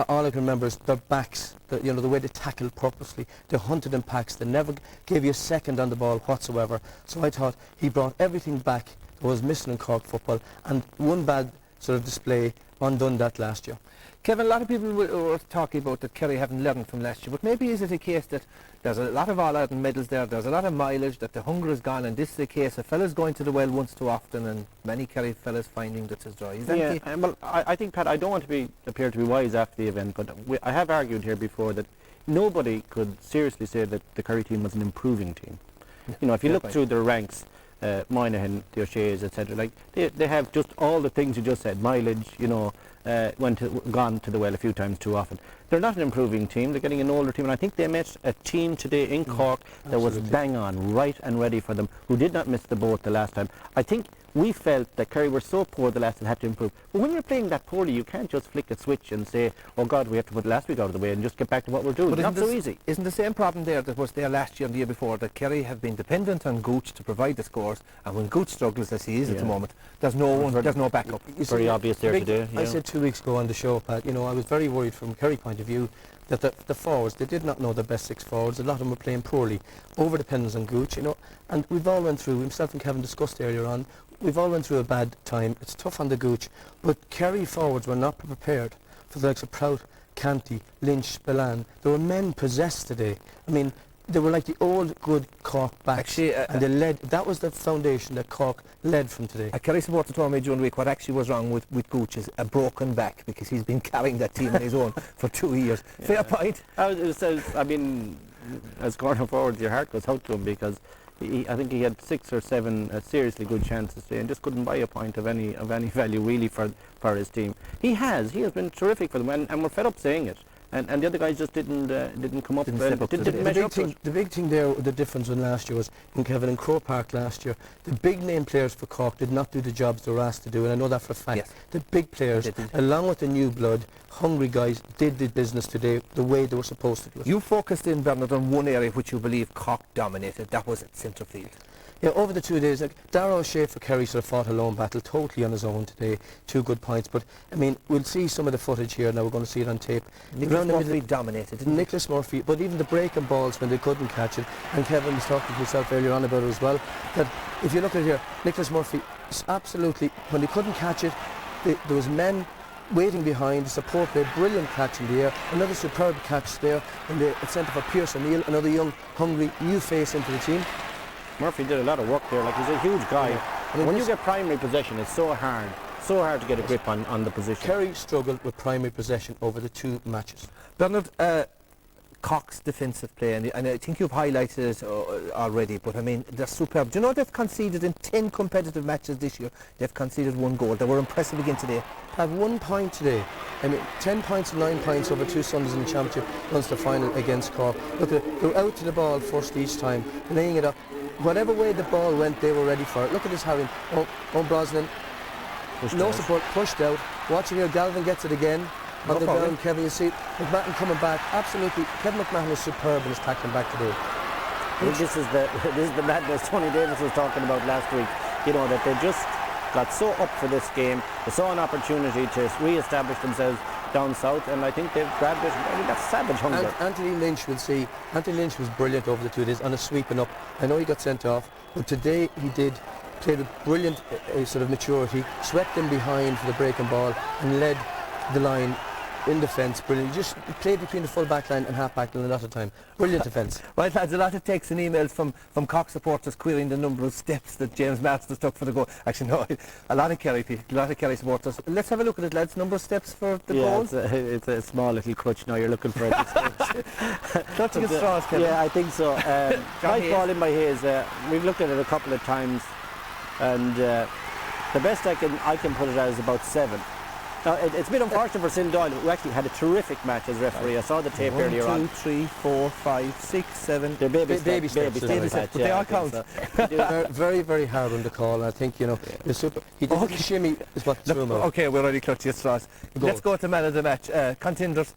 all I can remember is their backs, the way they tackled purposely. They hunted in packs. They never gave you a second on the ball whatsoever. So I thought he brought everything back that was missing in Cork football, and one bad sort of display undone that last year. Kevin, a lot of people were talking about that Kerry haven't learned from last year, but maybe is it a case that there's a lot of All-Ireland medals there's a lot of mileage, that the hunger is gone, and this is a case of fellas going to the well once too often, and many Kerry fellas finding that it's dry. Is that well, I think, Pat, I don't want to appear to be wise after the event, but I have argued here before that nobody could seriously say that the Kerry team was an improving team. If you look through their ranks, Moynihan, the O'Shea's, etc., they have just all the things you just said: mileage, gone to the well a few times too often. They're not an improving team, they're getting an older team, and I think they met a team today in Cork that was bang on, right and ready for them, who did not miss the boat the last time. I think we felt that Kerry were so poor the last and had to improve. But when you're playing that poorly, you can't just flick a switch and say, oh God, we have to put last week out of the way and just get back to what we're doing. But it's not so easy. Isn't the same problem there that was there last year and the year before, that Kerry have been dependent on Gooch to provide the scores, and when Gooch struggles as he is at the moment, there's no backup. It's very obvious there today. I said 2 weeks ago on the show, Pat, I was very worried from Kerry point of view that the forwards, they did not know the best 6 forwards. A lot of them were playing poorly, over-dependence on Gooch, and we've all went through, himself and Kevin discussed earlier on, we've all went through a bad time. It's tough on the Gooch, but Kerry forwards were not prepared for the likes of Prout, Canty, Lynch, Spillane. There were men possessed today. I mean, they were like the old good Cork backs. Actually, and they led. That was the foundation that Cork led from today. A Kerry supporter told me during the week what actually was wrong with Gooch is a broken back, because he's been carrying that team on his own for 2 years. Fair point. I mean, as corner forward, your heart goes out to him, because I think he had 6 or 7 seriously good chances today, and just couldn't buy a point of any value really for his team. He has been terrific for them, and we're fed up saying it. And the other guys just didn't come up. Didn't measure up to it. The big thing there, the difference in last year was in Kevin and Croke Park last year. The big name players for Cork did not do the jobs they were asked to do, and I know that for a fact. Yes. The big players, along with the new blood, hungry guys, did the business today the way they were supposed to do it. You focused in, Bernard, on one area which you believe Cork dominated. That was at centre field. Yeah, over the 2 days, like Darragh O'Shea for Kerry sort of fought a lone battle totally on his own today. 2 good points, but I mean, we'll see some of the footage here now. We're going to see it on tape. Nicholas Murphy dominated, didn't he? Nicholas Murphy, but even the breaking balls when they couldn't catch it, and Kevin was talking to himself earlier on about it as well, that if you look at it here, Nicholas Murphy, absolutely, when they couldn't catch it, there was men waiting behind, the support play, brilliant catch in the air, another superb catch there in the centre for Pierce O'Neill, another young, hungry, new face into the team. Murphy did a lot of work there. Like, he's a huge guy. Yeah. I mean, when you get primary possession, it's so hard to get a grip on the position. Kerry struggled with primary possession over the 2 matches. Bernard, Cork's defensive play, and I think you've highlighted it already, but I mean, they're superb. Do you know they've conceded in 10 competitive matches this year? They've conceded 1 goal. They were impressive again today. Had 1 point today. I mean, 10 points and 9 points over 2 Sundays in the Championship Munster final against Cork. Look, they were out to the ball first each time, laying it up. Whatever way the ball went, they were ready for it. Look at this, Harry. Brosnan. No support, pushed out. Watching here, Galvin gets it again. On the ground, Kevin, you see McMahon coming back. Absolutely, Kevin McMahon is superb in his tackling back today. This is the madness Tony Davis was talking about last week. You know, that they just got so up for this game. They saw an opportunity to re-establish themselves down south, and I think they've grabbed it. I mean, that's savage hunger. Anthony Lynch will see. Anthony Lynch was brilliant over the 2 days on a sweeping up. I know he got sent off, but today he did play with brilliant sort of maturity, swept them behind for the breaking ball, and led the line in defence. Brilliant. He just played between the full back line and half back line a lot of time. Brilliant defence. Right, lads, a lot of texts and emails from Cork supporters querying the number of steps that James Masters took for the goal. Actually, no, a lot of Kerry supporters. Let's have a look at it, lads. Number of steps for the goal. It's a small little crutch now. You're looking for it. Clutching at straws, Kevin. Yeah, I think so. Nice ball in by Hayes. We've looked at it a couple of times, and the best I can put it at is about 7. Now, it's a bit unfortunate for Sil Doyle, who actually had a terrific match as referee. I saw the tape earlier on. 1, 2, 3, 4, 5, 6, 7. They're baby steps, but they all count. Very, very hard on the call. I think, you know, the super. He did the shimmy is what threw him out. Okay, we're already clutching at straws. Let's go to man of the match. Contenders.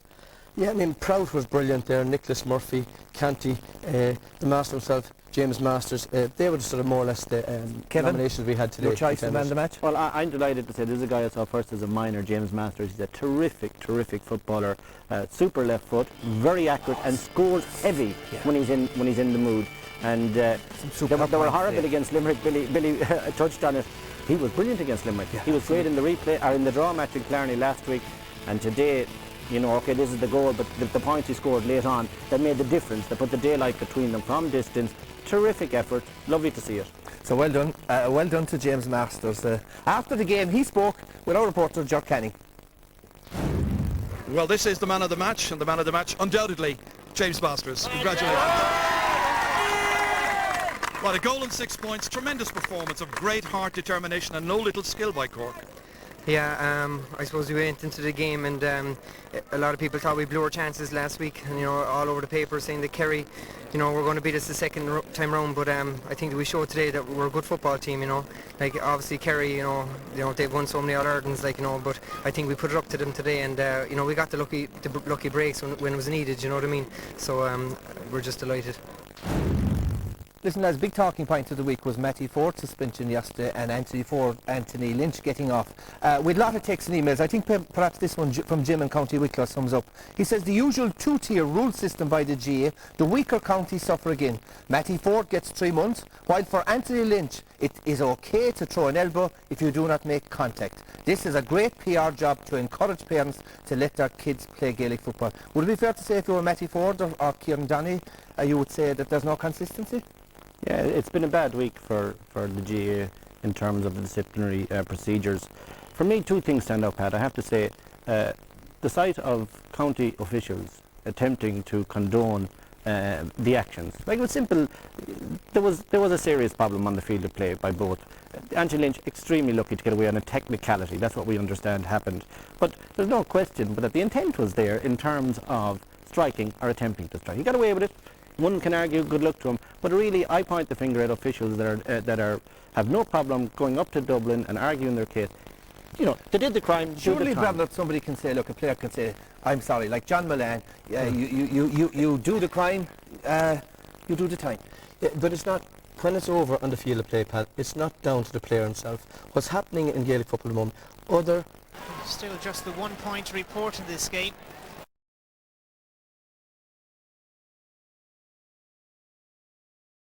Yeah, I mean, Prout was brilliant there. Nicholas Murphy, Canty, the master himself, James Masters. They were sort of more or less the nominations we had today. Your choice of man of the match? Well, I'm delighted to say this is a guy I saw first as a minor, James Masters. He's a terrific footballer. Super left foot, very accurate, and scores heavy when he's in the mood. And they were horrible against Limerick. Billy touched on it. He was brilliant against Limerick. Yeah, he was great in the replay, or in the draw match in Clarny last week, and today. You know, okay, this is the goal, but the points he scored late on, that made the difference. They put the daylight between them from distance. Terrific effort. Lovely to see it. So well done to James Masters. After the game, he spoke with our reporter, Jock Canning. Well, this is the man of the match, and the man of the match, undoubtedly, James Masters. Congratulations. What a goal and 6 points. Tremendous performance of great heart, determination, and no little skill by Cork. Yeah, I suppose we went into the game, and a lot of people thought we blew our chances last week, and, you know, all over the paper saying that Kerry, you know, we're going to beat us the second time round, but I think that we showed today that we're a good football team, you know. Like, obviously Kerry, you know, they've won so many All-Irelands, like, you know, but I think we put it up to them today, and you know, we got the lucky breaks when it was needed, you know what I mean. So we're just delighted. Listen, lads, big talking point of the week was Matty Ford's suspension yesterday and Anthony Lynch getting off. With a lot of texts and emails, I think perhaps this one from Jim in County Wicklow sums up. He says the usual 2-tier rule system by the GA, the weaker counties suffer again. Matty Ford gets 3 months, while for Anthony Lynch it is okay to throw an elbow if you do not make contact. This is a great PR job to encourage parents to let their kids play Gaelic football. Would it be fair to say if you were Matty Ford or Kieran Donny, you would say that there's no consistency? Yeah, it's been a bad week for the GAA in terms of the disciplinary procedures. For me, two things stand out, Pat. I have to say, the sight of county officials attempting to condone the actions. Like, it was simple. There was a serious problem on the field of play by both. Angie Lynch extremely lucky to get away on a technicality. That's what we understand happened. But there's no question but that the intent was there in terms of striking or attempting to strike. He got away with it. One can argue good luck to him, but really I point the finger at officials that have no problem going up to Dublin and arguing their case. You know, they did the crime. Surely, Bernard, somebody can say, look, a player can say, I'm sorry, like John Mullane, you do the crime, you do the time. Yeah, but it's not, when it's over on the field of play, Pat, it's not down to the player himself. What's happening in Gaelic football at the moment, Still just the 1 point report in this game.